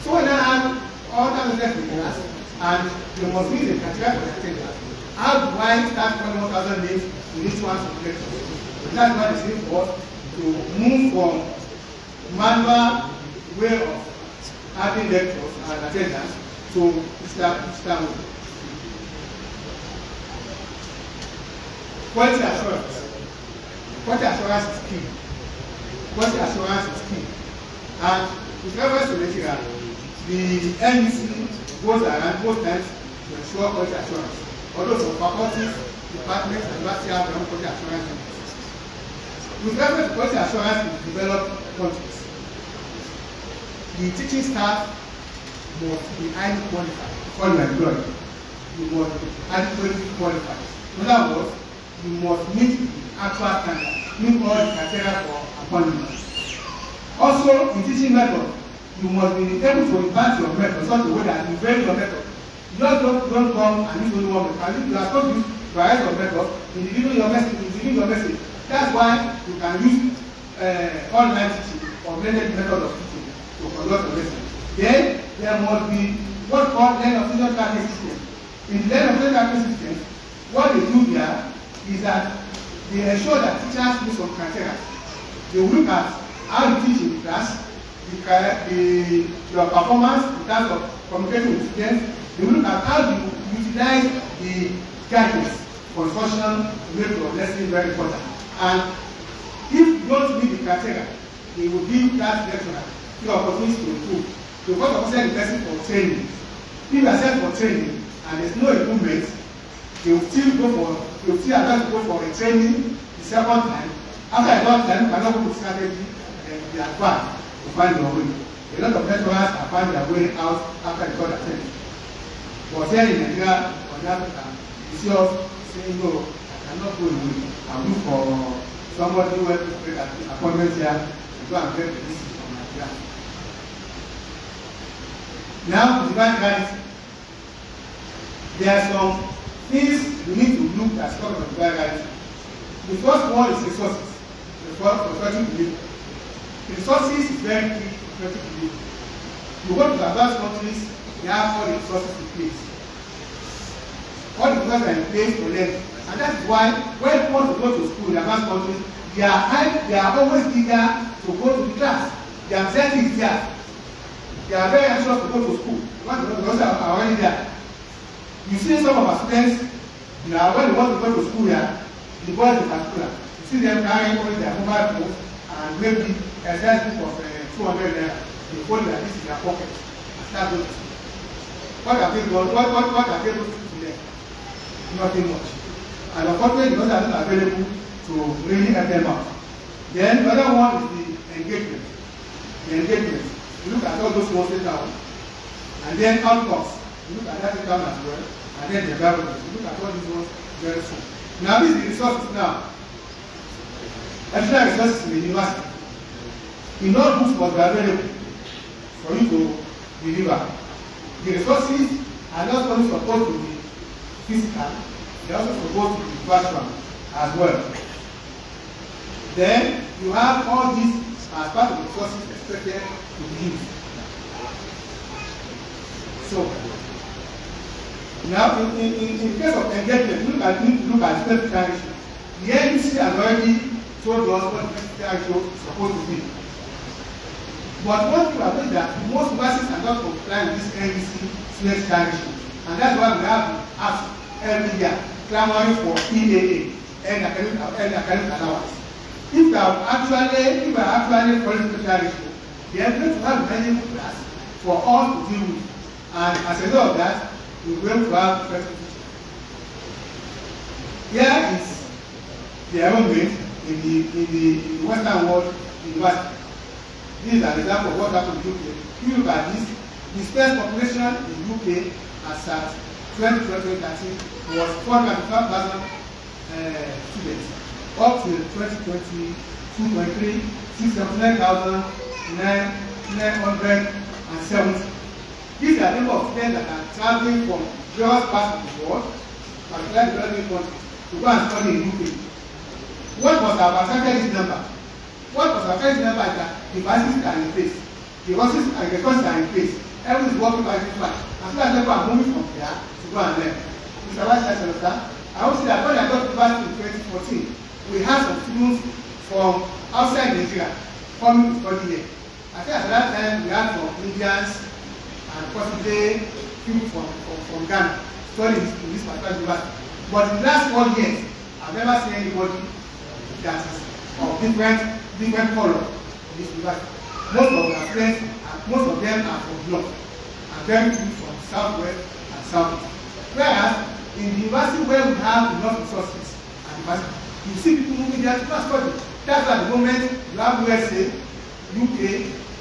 Speaker 5: So when I have all that students in class and they must meet the criteria for the attendance, how do I start calling 1,000 names in each one's lecture? And that's why it's need for us to move from manual way of having lectures and attendance to digital mode. Quality assurance. Quality assurance is key. Quality assurance is key. And with reference to Nigeria, the NEC goes around both times to ensure quality assurance. Although some faculties, departments, and universities have their own quality assurance units. With reference to quality assurance in developed countries, the teaching staff must be highly qualified. All my employees, you must be adequately qualified. In other words, you must meet the actual standard, meet all the criteria for appointment. Also, in teaching method, you must be able to advance your method such a way that you vary your method. You just don't come and use only one method. You are supposed to use variety of methods in delivering your message. That's why you can use online teaching or blended method of teaching to conduct your message. Then there must be what's called learn of student tracking system. In the learn of student tracking system, what they do there is that they ensure that teachers meet some criteria. They will look at how you teach in class, your performance in terms of communicating with students. They will look at how you utilize the guidance for instruction to make your lesson very important. And if you don't meet the criteria, they will give that lecturer the opportunity to improve. Because of send the person for training. If you are sent for training and there's no improvement, they will still advise to go for a training the second time. After a long time, you cannot put strategy and be advanced to find your way. A lot of lecturers are finding their way out after the third attempt. But here in Nigeria, or in Africa, you see us saying, no, I cannot go away. I'll look for somebody who will take an appointment here and go and get the visit from Nigeria. Now, to divine reality, there are some things we need to look at sort of divine reality. The first one is resources. The first to believe. The resources is very key to believe. You go to the advanced countries, they have all the resources in place. All the resources are in place for them. And that's why when you want to go to school in advanced countries, they are always eager to go to the class. The anxiety is there. They are very anxious to go to school because they are already there. You see some of our students, now when they want to go to school here, the boys in particular, you see them carrying only their mobile phones and maybe a size book of 200 naira. They hold like this in their pocket and start going to school. What have they done? What have they done to them? Nothing much. And unfortunately, because they are not available to really help them out. Then the other one is the engagement. The engagement. You look at all those ones down, and then outcomes. You look at that down as well, and then the environment. You look at all these ones very soon. Now this is the resources now. Extra resources in the university. In all books must be available for you to deliver. The resources are not only supposed to be physical, they are also supposed to be virtual as well. Then you have all these as part of the resources expected to be used. So now in case of engagement, look at specific direction. The NBC has already told us what the direction is supposed to be. But one thing about that, most universities are not complying with this NBC student direction. And that's why we have to ask every year, clamoring for EAA, and academic allowance. If we are actually following the direction, they are going to have many class for all to deal with. And as a result of that, we will to have first teaching. Here is the enrollment in the Western world university. This is an example of what happened in UK. If you look at this, the student population in UK as at 2013 was 495,000 students. Up to 2022-23, 679,970. These are the number of students that are traveling from various parts of the world, particularly developing countries, to go and study in UK. What must have affected this number? What must have affected this number is that the facilities are in place. The resources are in place. Everyone is working by this fine. As soon as people are moving from there to go and learn. Mr. Vice Chancellor, sir, I want to say that when I got to university in 2014, we had some students from outside Nigeria coming to study here. I think at that time we had some Indians and possibly people from Ghana studying in this particular university. But in the last 4 years, I've never seen anybody that is of different color in this university. Most of our friends, most of them are from North, and very few from Southwest and Southeast. Whereas in the university where we have enough resources and university, you see people moving there to study. That's why at the moment you have USA, UK,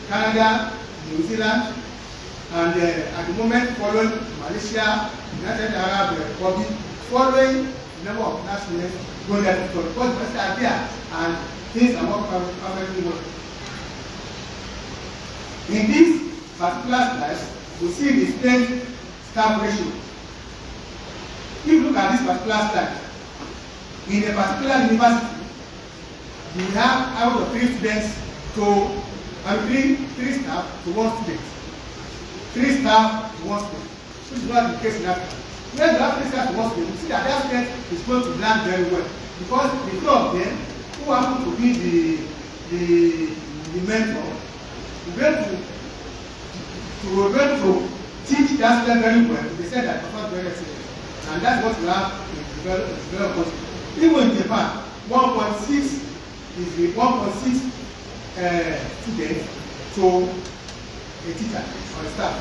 Speaker 5: Canada, New Zealand, and at the moment following Malaysia, United Arab Republic, following the number of nationals going there to study. Because the universities are there and things are more perfectly working. In this particular slide, we see the student staff ratio. If you look at this particular slide, in a particular university, you have out of 3 students to, three staff to 1 student. 3 staff to 1 student. This is not the case in Africa. When you have 3 staff to 1 student, you see that that student is going to learn very well. Because the 2 of them, who happen to be the the mentor, we're going to teach that student very well. They said that perform very excellent. And that's what we have in development. Even in Japan, 1.6 is the 1.6 students to a teacher or a staff.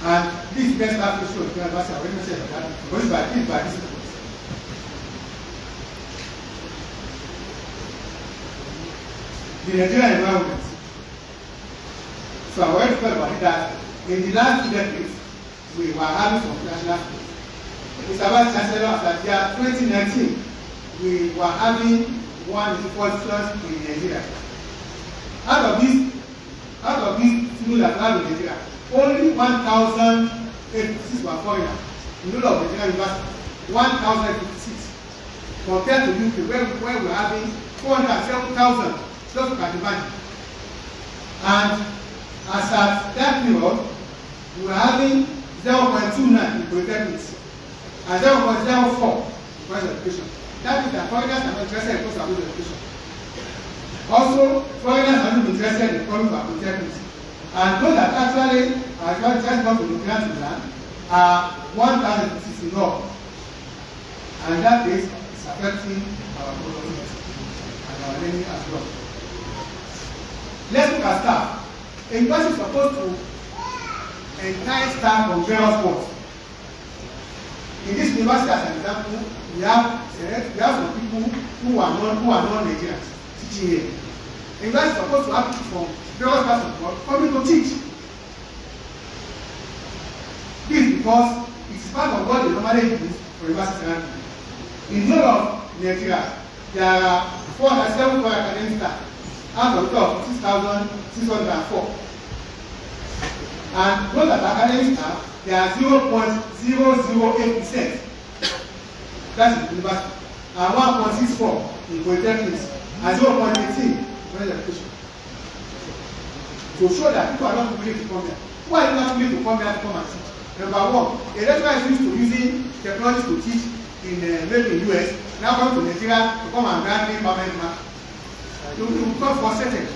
Speaker 5: And this best staff ratio in the university, I already said that, because by this point. The Nigerian environment. So I already talked about it that in the last 2 decades, we were having some national schools. Mr. Vice Chancellor, as at year 2019, we were having one institution in Nigeria. Out of these schools that we have in Nigeria, only 1,086 were foreigners. In the middle of Nigeria University, 1,056. Compared to UK, where we are having 407,000, just look at the imagine. And as at that period, we were having 0.29 in polytechnics and 0.04 in price education. That is that foreigners are not interested in post-graduate education. Also, foreigners are not interested in coming to polytechnics. And those that actually are just not to the grant to land are 1,056 in all. And that is affecting our productivity and our learning as well. Let's look at staff. A university is supposed to entice staff from various boards. In this university, as an example, we have some people who are non-Nigerians teaching here. A university is supposed to have people from various parts of the world coming to teach. This is because it is part of what they normally use for university ranking. In the whole of Nigeria, there are 474 academic staff out of the 6,604. And those that are academic staff, they are 0.008%. That's in the university. And 1.64 in polytechnics, and 0.18 in education. To show that people are not willing to come here. Why are you not willing to come here to come and teach? Number one, a lecturer is used to using technology to teach in maybe in US, now come to Nigeria to come and grant me permanent mark. You will come frustrated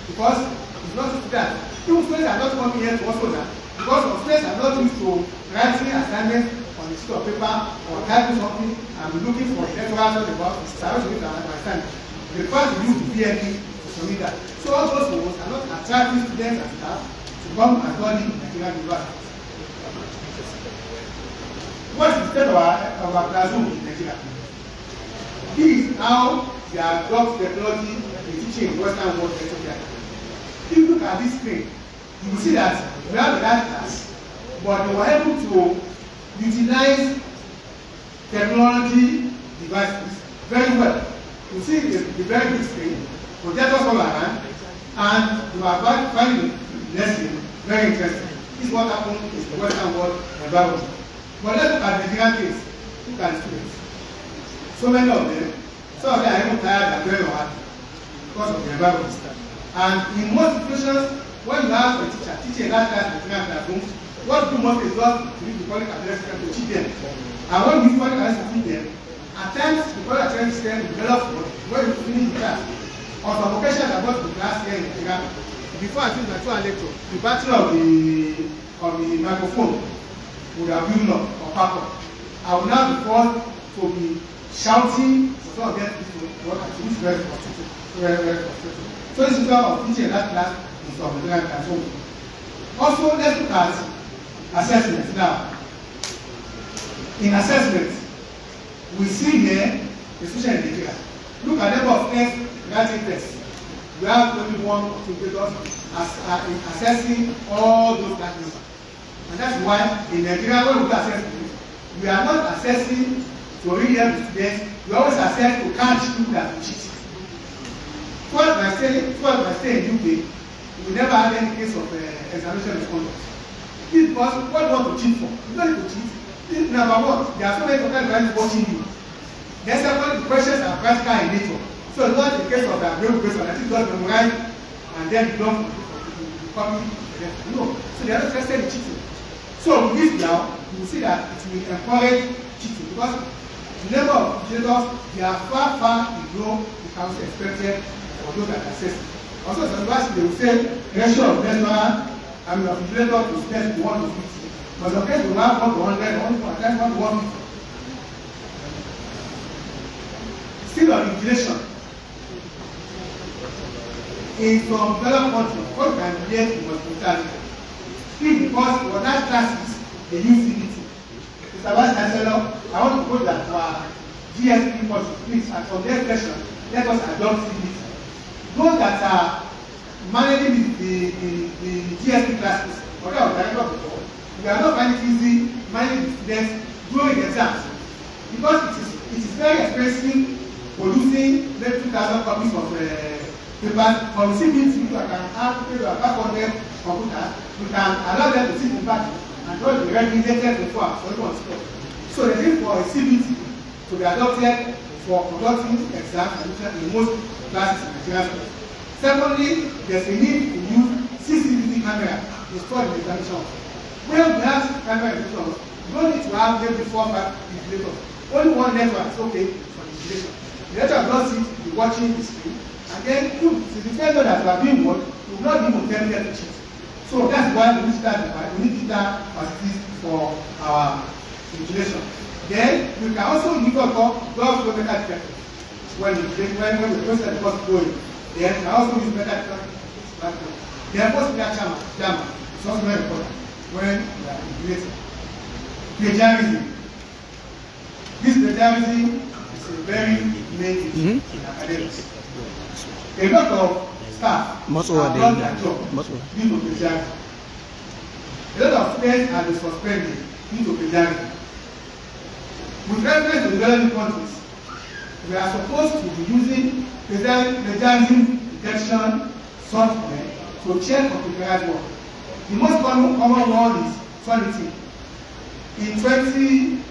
Speaker 5: because it's not just that. People students are not coming here to also that because of students are not used to writing assignments on a sheet of paper or typing something and looking for lecturers about the understanding. The fact to use the BNP to submit that. So all those schools are not attracting students and staff to come and study in Nigeria university. What is the state of our classroom in Nigeria? This is how they are got technology in teaching in Western world Ethiopia. If you look at this screen, you will see that we have a large class, but they were able to utilize technology devices very well. You see the very big screen, projectors all around, and you are finding the lesson very interesting. This is what happened in the Western world environment. But let's look at the Nigerian case. Look at the students. So many of them, some of them are even tired and very unhappy because of the environment. And in most situations, when you have a teacher teaching that class in the classroom, what you do most is just to use the public address system to teach them. And when you use public address to teach them, at times the public address system develops when you finish the class. On some occasions, I got to the class here in Nigeria. Before I finish my 2-hour lecture, the battery of the microphone would have built up or packed up. I will now be forced to be shouting for some of them to work at which is very frustrating. Very frustrating. So this is how of teaching that class is of the classroom. Also, let's look at assessment now. In assessment, we see here, especially in Nigeria, look at the number of tests, writing tests. We have only one or two papers assessing all those class numbers. And that's why in Nigeria, when we do assessment, we are not assessing to really help the students, we always assess to catch people that will cheat. Throughout my stay in UK, we never had any case of examination misconduct. This is because what you want to cheat for? You don't need to cheat. This is number one. There are so many people watching you. Then secondly, the questions are practical in nature. So it's not a case of that real question. I think just memorize and then you don't copy. No. So they are not interested in cheating. So with this now, you will see that it will encourage cheating because the number of legislators, they are far below the council expected for those that assess it. Also, some universities they will say ratio of lecturer and of invigilator to students to 1 to 50. But some cases we have 1 to 100, 1 to 150. Still on inflation. In some developed countries, what can create the hospitality? Because for that classes, they use CBT. Mr. Vice Chancellor, I want to put that our GSP countries, please, and from their session, let us adopt CBT. Those that are managing the GSP classes, okay, I was director before, we are not finding it easy managing the students during the exams because it is very expensive producing maybe 2,000 copies of papers. From CBT, you can have people back on their computer, you can allow them to sit in back and draw the regulated before so on spot. So the need for a CBT to be adopted for conducting exams in most classes in Nigerian schools. Secondly, there's a need to use CCTV camera installed in the examinations. When we have camera examinations, you don't need to have maybe 4 or 5 invigilators. Only one network is okay for invigilation. The network does it, be watching the screen, and then to defend that we are being watched, we will not be able to tell them to cheat. So that's why we need that facilities for our invigilation. Then we can also use what called metal detectors when the process is going. Then we can also use metal detectors. Then post-clear jammer is also very important when we are invigilating. Plagiarism. This plagiarism is a very main issue in academics. A lot of staff have lost their job due to plagiarism. A lot of students have been suspended due to plagiarism. With reference to developing countries, we are supposed to be using plagiarism detection software to check for plagiarized work. The most common one is Solidity. In 2010,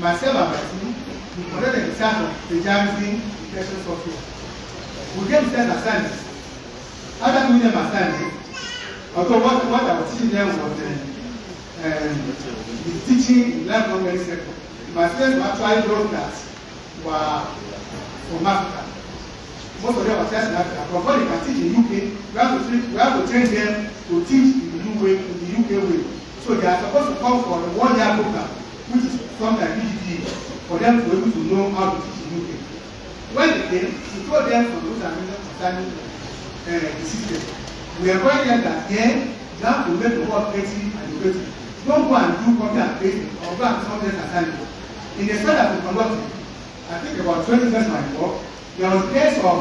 Speaker 5: myself and my team, we conducted a research of plagiarism detection software. We gave them assignments. After doing them assignments, although what I was teaching them was the teaching in lifelong learning sector, my students were actually those that were from Africa. Most of them were just in Africa. But when they can teach in UK, we have to train them to teach in the UK way. So they are supposed to come for a 1-year program, which is something like EGD, for them to be able to know how to teach in UK. When they came, we told them from those concerning the system. We are going there that then you have to make the work creative and innovative. Don't go and do copy and paste or go and do something assignment. In the study that we conducted, I think about 20 years before, there was a case of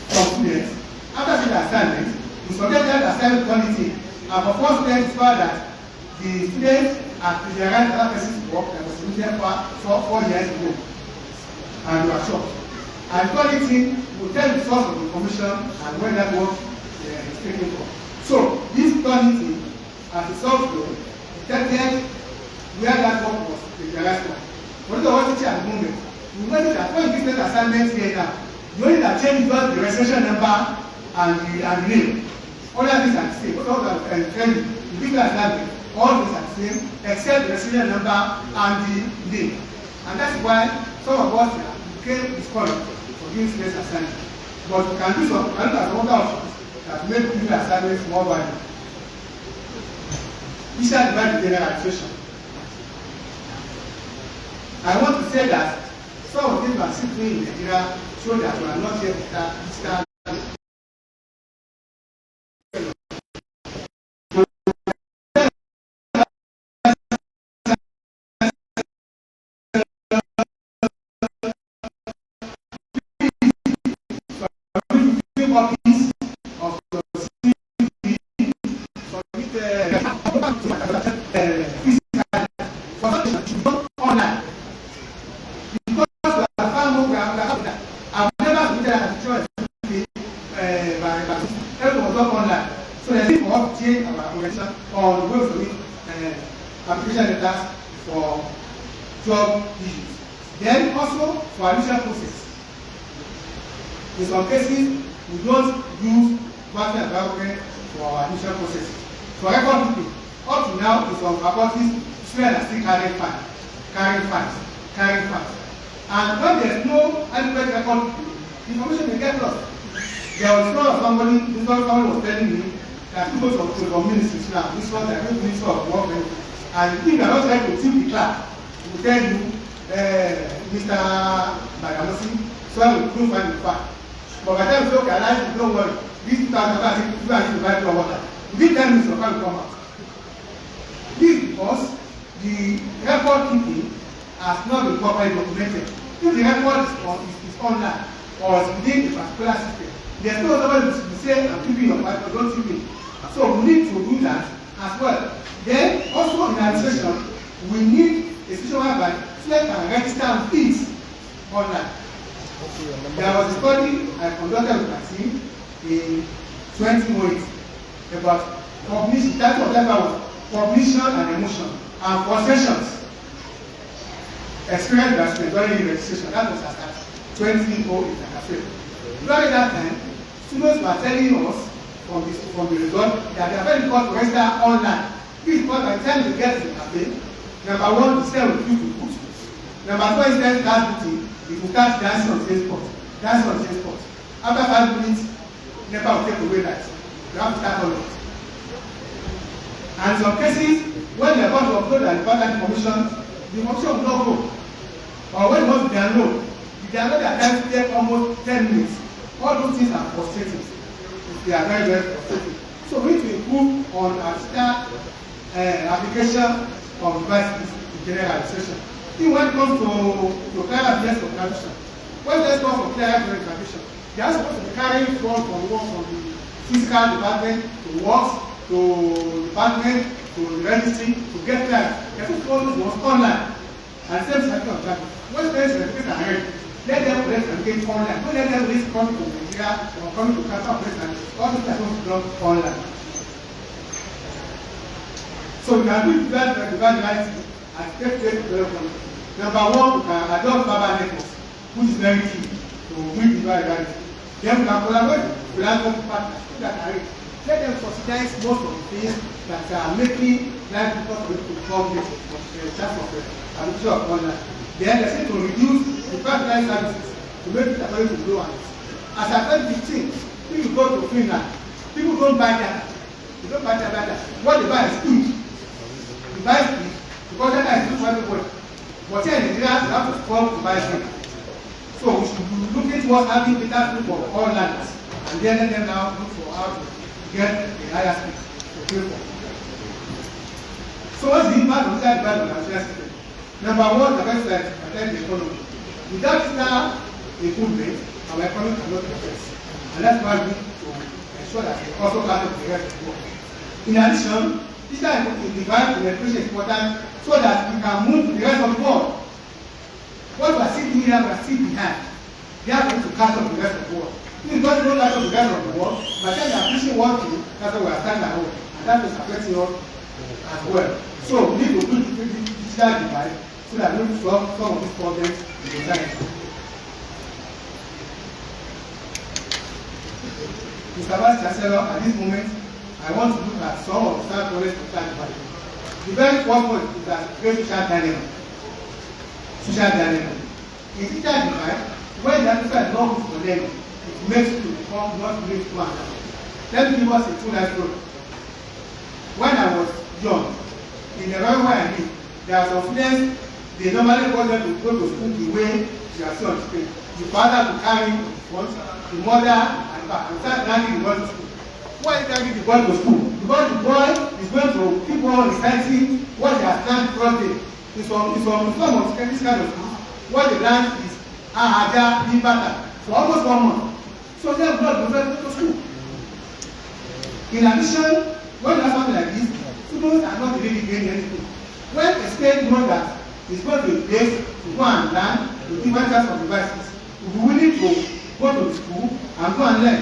Speaker 5: some students, after doing the assignment, we subjected the assignment quality, and for 4 students discovered that the students had plagiarized another person's work that was submitted for 4 years ago, and we were shocked. And quality will tell the source of information and where that work is taken from. So this quality, as a software, detected where that work was plagiarized from. For the one teacher at the moment, we notice that when you give them assignments here now, you only that change just the registration number and the name. All of these are the same. All of the training, you give them assignment, all these are the same, except the registration number and the name. And that's why some of us became discouraged for giving students assignment. But we can do some other options that make giving assignments more valuable. We shall divide the generalization. I want to say that some of these are simply in Nigeria show that we are not yet digital. Application letters for job issues. Then also for admission process. In some cases, we don't use vaccine environment for our admission process. For record keeping, up to now, in some faculties, students are still carrying files. And when there's no adequate record, information may get lost. There was somebody was telling me that people to the ministries now, this one that minister of work, and if you are not trying to tip the clerk, he will tell you, Mr. Badamosi, so I will prove and fact. But by the time you say, okay, I like don't worry, this 2,000 I need to buy pure water. Within 10 minutes, your car will come out. This is because the record keeping has not been properly documented. If the record is online or is within a particular system, there's no other way to say, I'm keeping your file, but don't keep it. So we need to do that as well. Then, also in administration, we need a system whereby select and register fees online. There was a study I conducted with my team in 2008 about cognition. That was cognition and emotion and possessions. Experience that spent during registration. That was at 2008, like I said. During that time, students were telling us from the result that they are very difficult to register online. This is because by the time they get to the cafe, number one, the cell will refuse to put. Number two, instead of start booting, it will start dancing on the same spot. Dancing on the same spot. After 5 minutes, never will take away that. You have to start all of it. And in some cases, when they are about to upload an important information, the information will not go. Or when you want to download, the download at times take almost 10 minutes. All those things are frustrating. They are very, very frustrating. So we need to improve on our application of devices in general administration. Even when it comes to clear evidence of transition, when there's call for clear evidence of transition, they are supposed to be carrying forward from the physical department to works, to department, to the registry, to get clear. They're supposed to always work online. And same cycle of that. When parents certificates are ready, let them collect certificates online. Don't let them risk coming to Nigeria or coming to Canada and all these are supposed to be done online. So we can do that right and take development. Number one, we can adopt verbal networks, which is very key to build the reality. Then we can collaborate with philanthropy partners that are ready. Let them subsidize most of the things that are making life difficult for people to come with the chance of adoption of online. Then they say to reduce the partner services to make it available to grow on it. As I said 15, people go to Finland, people don't buy data. They don't buy data. What they buy is food. They buy food because data is good for everybody. But here in Nigeria, you have to stop to buy food. So we should be looking towards having data food for all landers. And then let them now look for how to get a higher speed to pay for. So what's the impact of that development on the system? Number one, the first slide, attend the economy. Without digital improvement, our economy cannot progress. And that's why we need to ensure that we also part of the rest of the world. In addition, digital device penetration is important so that we can move to the rest of the world. What we are seeing here, we are still behind. They are going to catch up the rest of the world. If we don't catch up the rest of the world, by the time they are pushing one thing, that's why we are standing at home. And that is affecting us as well. So we need to build the digital device so that we will solve some of these problems in society. Mr. Vice Chancellor, at this moment, I want to look at some of the start knowledge of digital device. The very first one is that great social dynamic. Social dynamic. In digital device, when the answer is not good for them, it makes it to become not great to another. Let me give us a true life story. When I was young, in the very way I live, there are some students, they normally want them to go to school the way they are still on screen. The father will carry the front, the mother and back, and start dragging the boy to school. Why is dragging the boy to school? Because the boy is going to keep on reciting what they have learned throughout the day. In some of this kind of school, what they learn is Ahaja, Libata, for almost 1 month. So they have not been to school. In addition, when you have something like this, students are not really gaining anything. When a state knows that it's going to be a place to go and learn with different types of devices, we will be willing to go to the school and go and learn.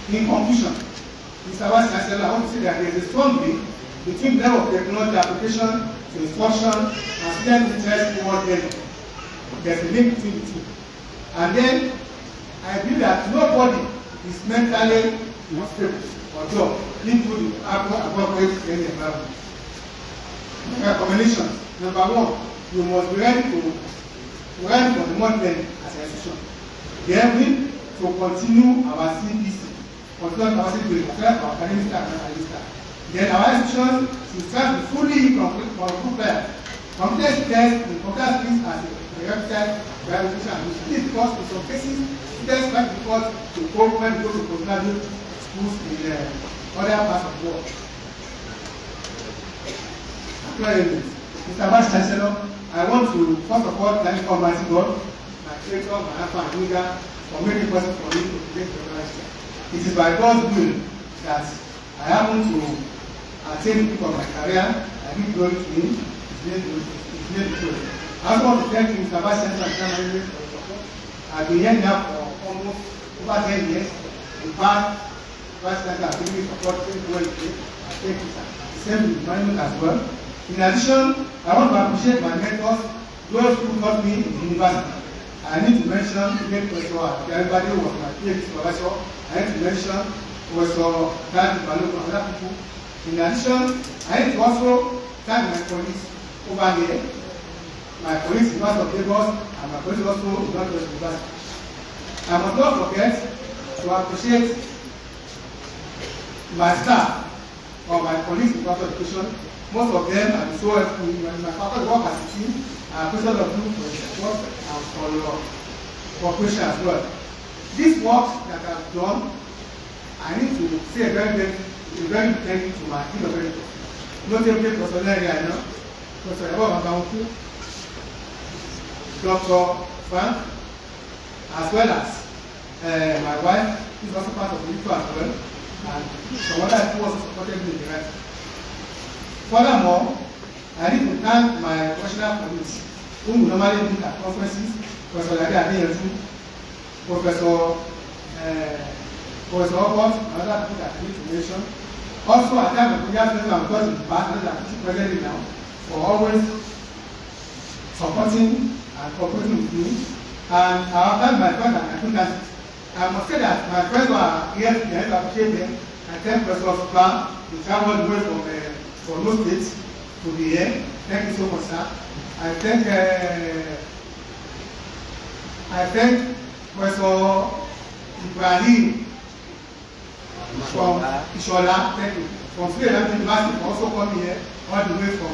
Speaker 5: In conclusion, Mr. Vice Chancellor, I want to say that there is a strong link between the level of technology application to instruction and student interest toward learning. There's a link between the two. And then, I believe that nobody is mentally unstable or job into the appropriate learning environment. Recommendations. Number one, we must be ready for the month-end as an institution. Then we to continue our CPC, continue capacity building, our academic staff and academic staff. Then our institution should start to fully compliant. Competence test in computer skills as a registered verification and mission. This is because in some cases, students find it difficult to cope when they go to postgraduate schools in other parts of the world. Mr. Vice Chancellor, I want to first of all thank Almighty God, my creator, my Alpha and Omega, for making it possible for me to get the university. It is by God's will that I happen to attain the peak of my career. I give glory to Him. His name is good. I also want to thank you, Mr. Vice Chancellor and Chairman, for your support. I've been here now for almost over 10 years. In fact, Vice Chancellor has given me support since well. I thank you, sir. The same with management as well. In addition, I want to appreciate my mentors, those who taught me in the university. I need to mention again Professor Ayoola who was my PhD supervisor. I need to mention Professor Dan Baloo and other people. In addition, I need to also thank my colleagues over here. My colleagues in the University of Lagos and my colleagues also in the University. I must not forget to appreciate my staff or my colleagues in Faculty of Education. Most of them are so helpful. When my faculty work as a team, I appreciate of you for your support and for your cooperation as well. This work that I've done, I need to say a very thank you to my team of editors. Notably, Professor Larry, I know, Professor Ayoola, Dr. Frank, as well as my wife, who is also part of the editor as well, and some other who also supported me in the writing. Furthermore, I need to thank my professional colleagues whom we normally meet at conferences, Professor Larry, Professor Robert, and other people that I need to mention. Also, I thank my previous member and because in the past, that I'm presently now, for always supporting and cooperating with me. And I thank my friends and acquaintances. I must say that my friends who are here today, I appreciate them. I thank Professor Spa, who traveled away from no states to be here. Thank you so much, sir. I thank Professor Ibrahim from Ishola, thank you. From Sri Lanka University for also coming here all the way from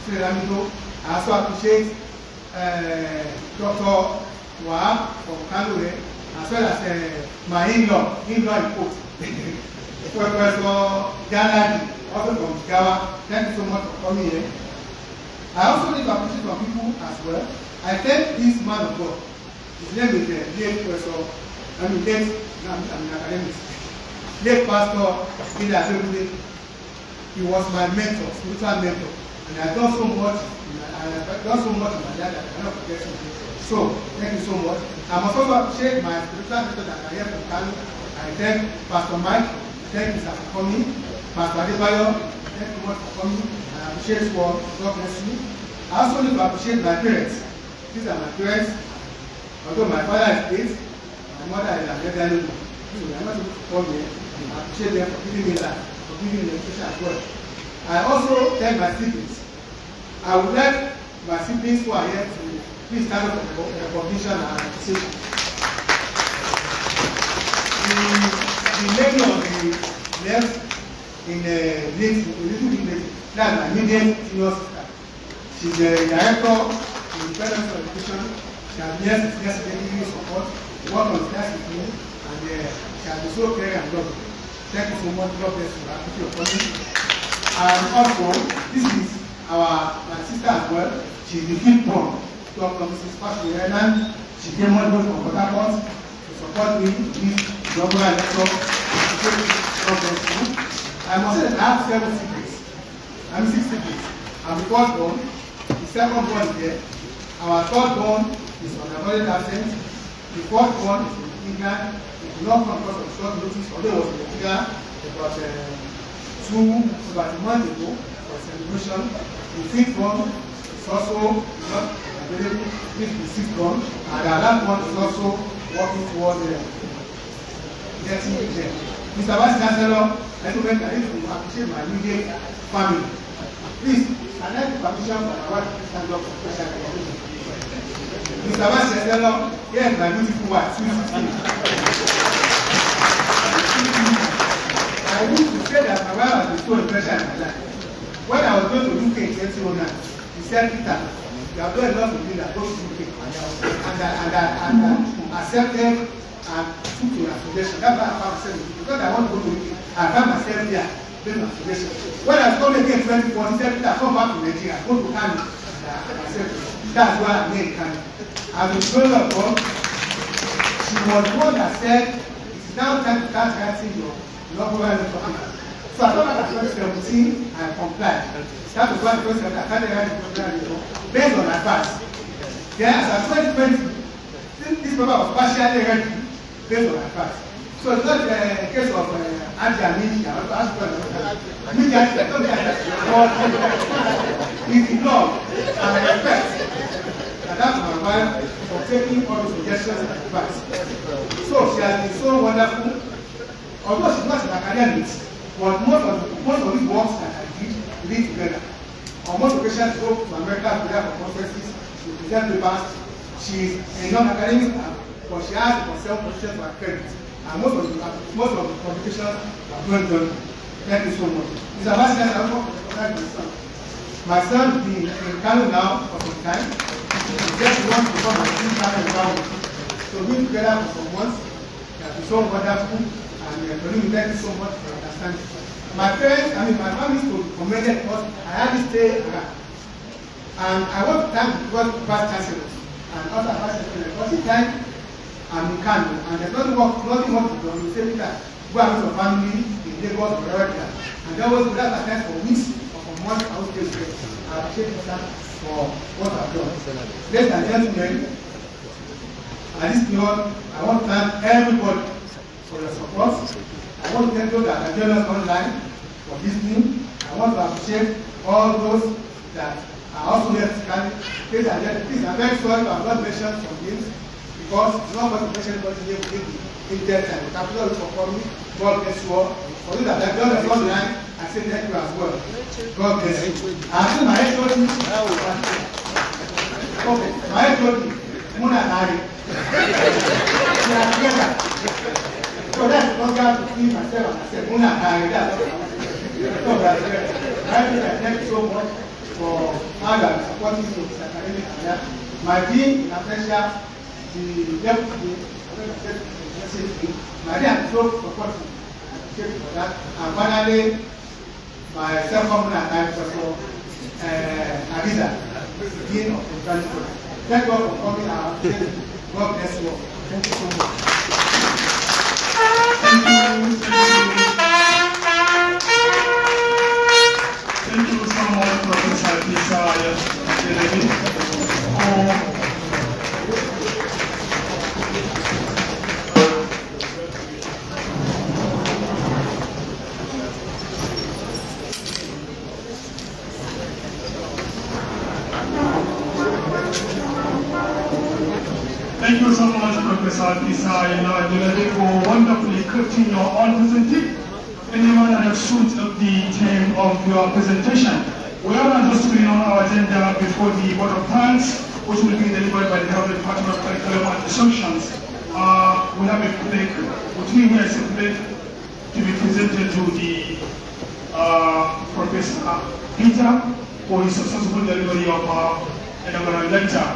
Speaker 5: Sri Lanka. I also appreciate Dr. Wahab from Kano, as well as my in-law in court, Professor Janadi, also from Jigawa. Thank you so much for coming here. I also need to appreciate some people as well. I thank this man of God. His name is late Professor, academics. Late Pastor Ayoola Ajelabi. He was my mentor, spiritual mentor, and I've done so much. I've done so much in my life that I cannot forget him. So thank you so much. I must also appreciate my spiritual mentor that I have from Kano. I thank Pastor Mike. Thank you sir for coming. Pastor Adebayo, thank you much for coming. I appreciate you all. God bless you. I also need to appreciate my parents. These are my parents. Although my father is late, my mother is a very little. So I am not able to come here. I appreciate them for giving me life, for giving me education as well. I also thank my siblings. I would like my siblings who are here to please stand up for recognition and appreciation. The lady on the left in a little bit late, that's my immediate senior sister. She's the director in the Federal of Education. She has been here since yesterday support, work on class with me, and she has been so caring and loving. Thank you so much. God bless you. I appreciate your coming. And also, this is my sister as well. She's the fifth born. Dr. Mrs. Pastor Renan. She came all the way from Port Harcourt to support me in this inaugural lecture. God bless you. I must say that I have 7 siblings. I'm 6 siblings. I'm the first born. The second born is there. Our third born is on a very absent. The fourth born is in England. It did not come because of short notice, although it was in England about a month ago for celebration. The fifth born is also not available. This is the sixth born, and the last one is also working towards getting there. Mr. Vice Chancellor, I need to appreciate my immediate family. Please, can I have permission for my wife to stand up for special recognition? Mr. Mashello, here is my beautiful wife, sweet 16. I need to say that my wife has been so impressive in my life. When I was going to UK in 2009, he said, Peter, you have done a lot of things that go to UK. And accepted and took to your suggestion. That's why I found myself in UK. Because I want to go to UK, I found myself there based on suggestion. When I was going again in 2014, he said, Peter, come back to Nigeria, go to Kano. And I said, that's why I'm here in Kano. As a friend of God, she was the one that said, it is now time to start writing your inaugural letter. So I thought that 2017, I complied. That was why the 2017, I started writing the inaugural letter based on advice. Then as of 2020, this paper was partially ready based on advice. So it's not a case of Ajelabi, I want to ask for it's the law and I respect. And that's my wife for taking all the suggestions and advice. So she has been so wonderful. Although she's not an academic, but most of these works that I did, we did together. On most occasions, go to America together for conferences, to present papers. She's a non-academic, but she has herself position to her credit. And most of the publications are well done. Thank you so much. Mr. Ambassador, I want to recognize my son. My son will be in Kano now for some time. He just wants to come and see Kano environment. So we've been together for some months. It has been so wonderful. And thank you so much for understanding. My parents, my family is commended because I had to stay around. And I want to thank the past chancellors and also our past chancellors. Because the time I'm in Kano and there's nothing more to do. You say that go and meet your family in Lagos or wherever they are. And there was without attend for weeks or for months I was still there. I appreciate you for what I've done. Ladies and gentlemen, at this period, I want to thank everybody for your support. I want to thank those that are joining us online for listening. I want to appreciate all those that are also here physically. Please, I'm very sorry to have not mentioned some names because it's not going to mention anybody here within the in-depth time. But I'm not for coming. God bless you all. For you that have joined us online, I say thank you as well. God bless you. I think my head told me. Okay, my head told me. Muna Nari. We are together. So that's not going to see myself and I said, Muna Nari. That's what I said. Thank you so much for how you are supporting me with academic career. My dean in absentia, the deputy, my dean is so supportive. I appreciate you for that. And finally, my second and time Professor Adiza, Dean of the Transport. Thank you all for coming out. God bless you all. Thank you so much.
Speaker 1: Thank you so much, Professor Ayoola Ajelabi. Thank you so much, Professor Ayoola Ajelabi, for wonderfully correcting your own presentation in the manner that suits the theme of your presentation. We are now just putting on our agenda before the vote of thanks, which will be delivered by the Health Department of Curriculum and Instructions. We have a plaque, which we here is a plaque to be presented to the Professor Peter for his successful delivery of inaugural lecture.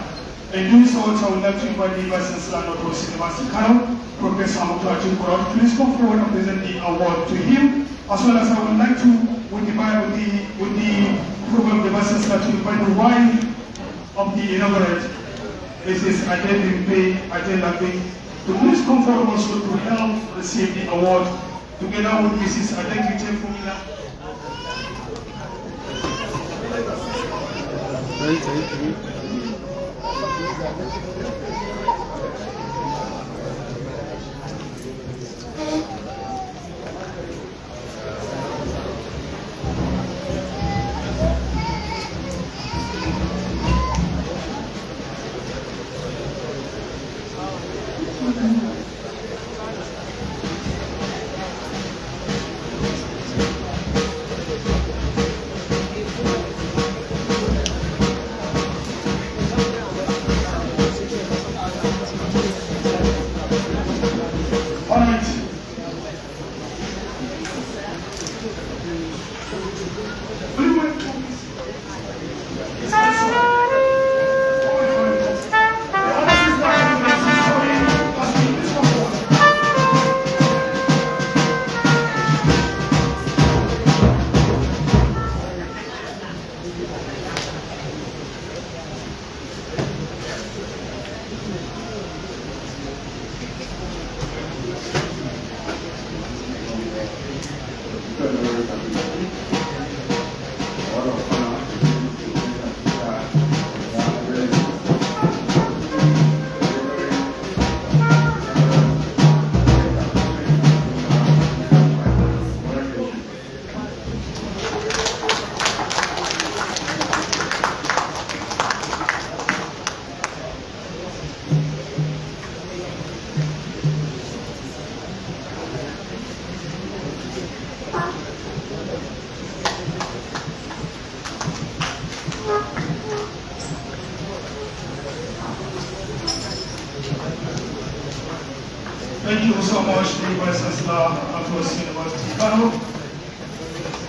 Speaker 1: In doing so, I would like to invite the Vice Chancellor of University of Kano, Professor Ayoola. Please come forward and present the award to him. As well as I would like to, with the approval of the Vice Chancellor, to invite the wife of the inaugurate, Mrs. Ajelabi, to please come forward also to help receive the award, together with Mrs. Ajelabi. Thank you.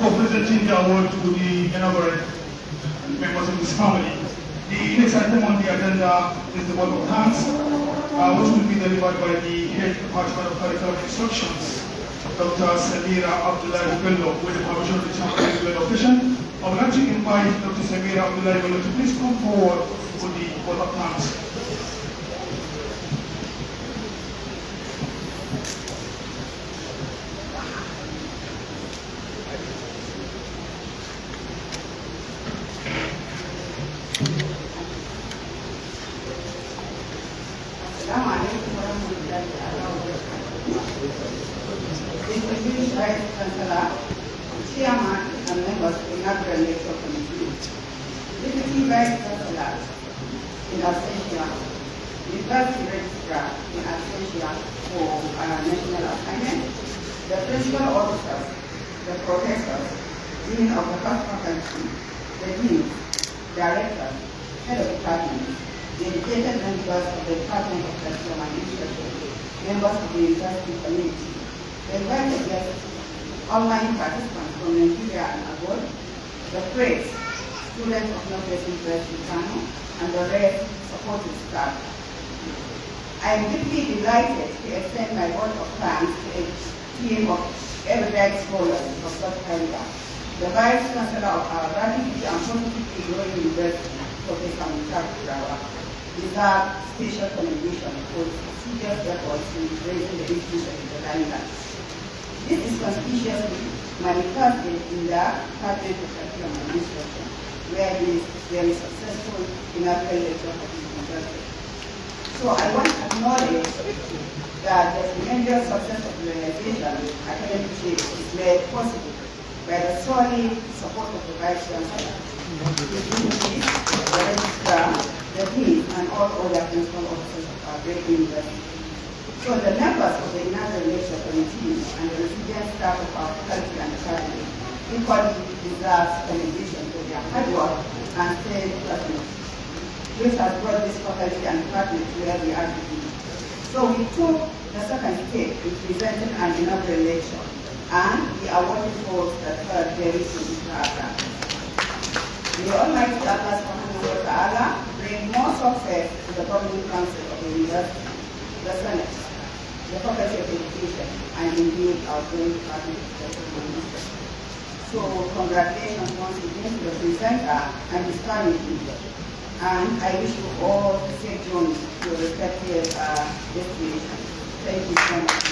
Speaker 1: for presenting the award to the inaugural members of this family. The next item on the agenda is the vote of thanks, which will be delivered by the Head Department of Curriculum Instructions, Dr. Samira Abdullahi Bello, with the permission of the Chairman of the Education. I would like to invite Dr. Samira Abdullahi Bello to please come forward for the vote of thanks.
Speaker 6: Distinguished Vice Chancellor, Chairman and members of the Inaugural Lecture Committee, Deputy Vice Chancellor in absentia, University Registrar in absentia for national assignment, the principal officers, the professors, dean of the first faculty, the deans, directors, head of departments, dedicated members of the Department of Curriculum and Instruction, members of the university community, the invited guests, online participants from Nigeria and abroad, the press, students of Northwest University Kano, and the rest supporting staff. I am deeply delighted to extend my vote of thanks to a team of erudite scholars of such caliber. The Vice Chancellor of our rapidly and positively growing university, Professor Mutaku, deserves special commendation for serious efforts in raising the issues of the language. This is conspicuously manifested in the Department of Curriculum and Instruction, where there is very successful inaugural lecture for the university. So I want to acknowledge that the tremendous success of the organization, academic shape, is made possible by the solid support of the Vice Chancellor, the Registrar, the Dean, and all other principal officers of our great university. So the members of the inaugural lecture committee and the resident staff of our faculty and department equally deserve commendation for their hard work and steady commitment, which has brought this faculty and department to where we are today. So we took the second step in presenting an inaugural lecture, and we are working towards the third very soon program. May Almighty Allah subhanahu wa ta'ala bring more success to the governing council of the university, the Senate, the Faculty of Education, and indeed our growing Department of Education and Research. So congratulations once again to the presenter and his family. And I wish you all a safe journey to your respective destinations. Thank you so much.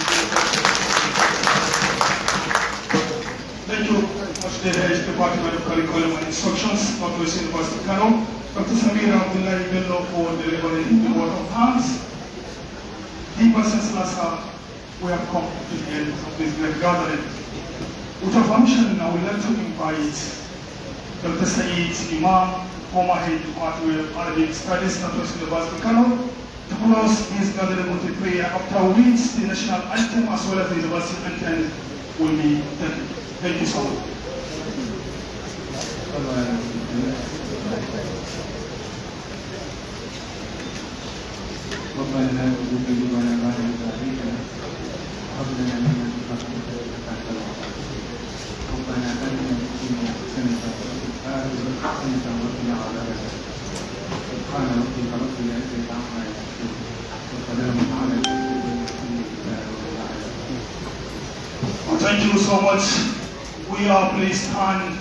Speaker 1: Thank you very much, the Head Department of Curriculum and Instructions, Northwest University Kano, Dr. Samira Abdullahi Bello for delivering the vote of thanks. Dear Chancellor, we have come to the end of this great gathering. With your permission, I would like to invite Dr. Saeed Imam, former Head Department of Arabic Studies, Northwest University Kano, to close this gathering with a prayer, after which the national anthem as well as the university anthem will be taken. Thank you so much. Thank you so much. We are pleased and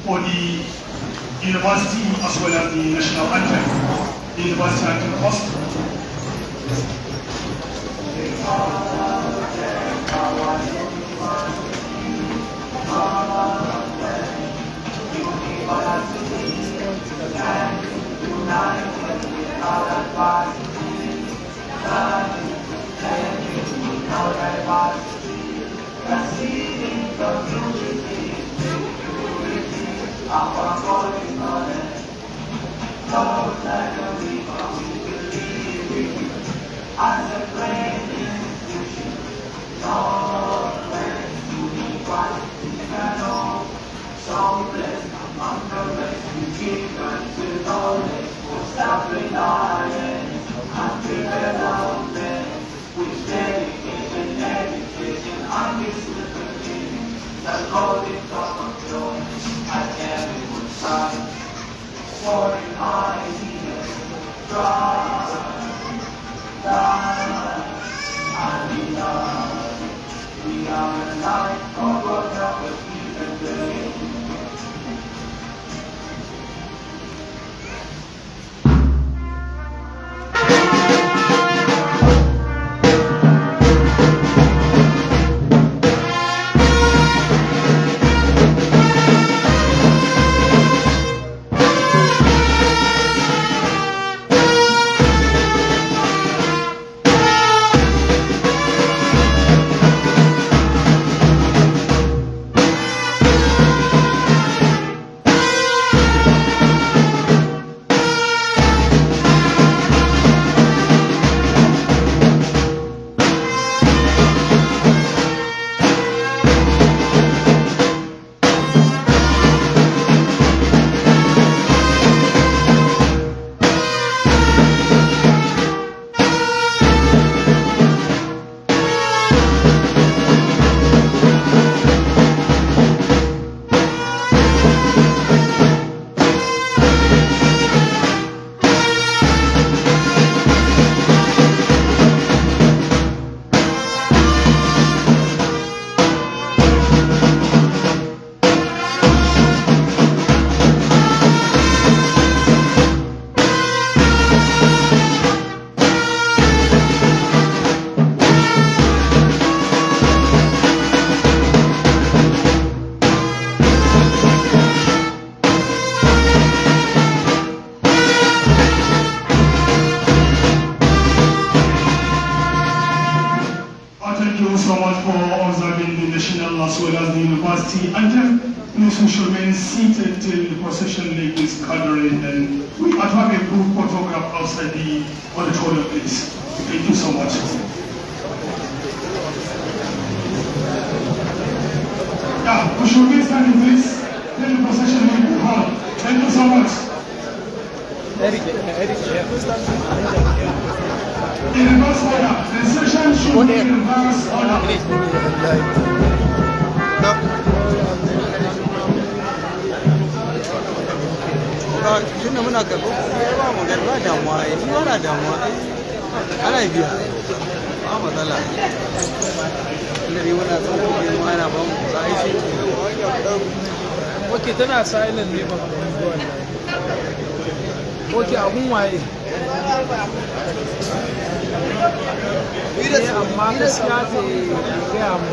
Speaker 1: for the university as well as the national anthem. The university anthem first.
Speaker 7: Dedication, education, and this is the beginning. The Lord is
Speaker 1: So much for observing the national as well as the university anthem. Please, we should remain seated till the procession leg is gathering, and we have a group photograph outside the auditorium, please. Thank you so much. Yeah, we should remain standing, please. Till the procession leg is on. Thank you so much. In reverse order, the session should be in reverse order.
Speaker 7: Tunda muna karɓo ba mu garba damuwa ni wala damuwa ana biya ba matsala inda ne muna son kuɗi mu ana ba mu sai shi
Speaker 8: ok tana silent ne ba ok abun waye amma gaskiya ta gaya mu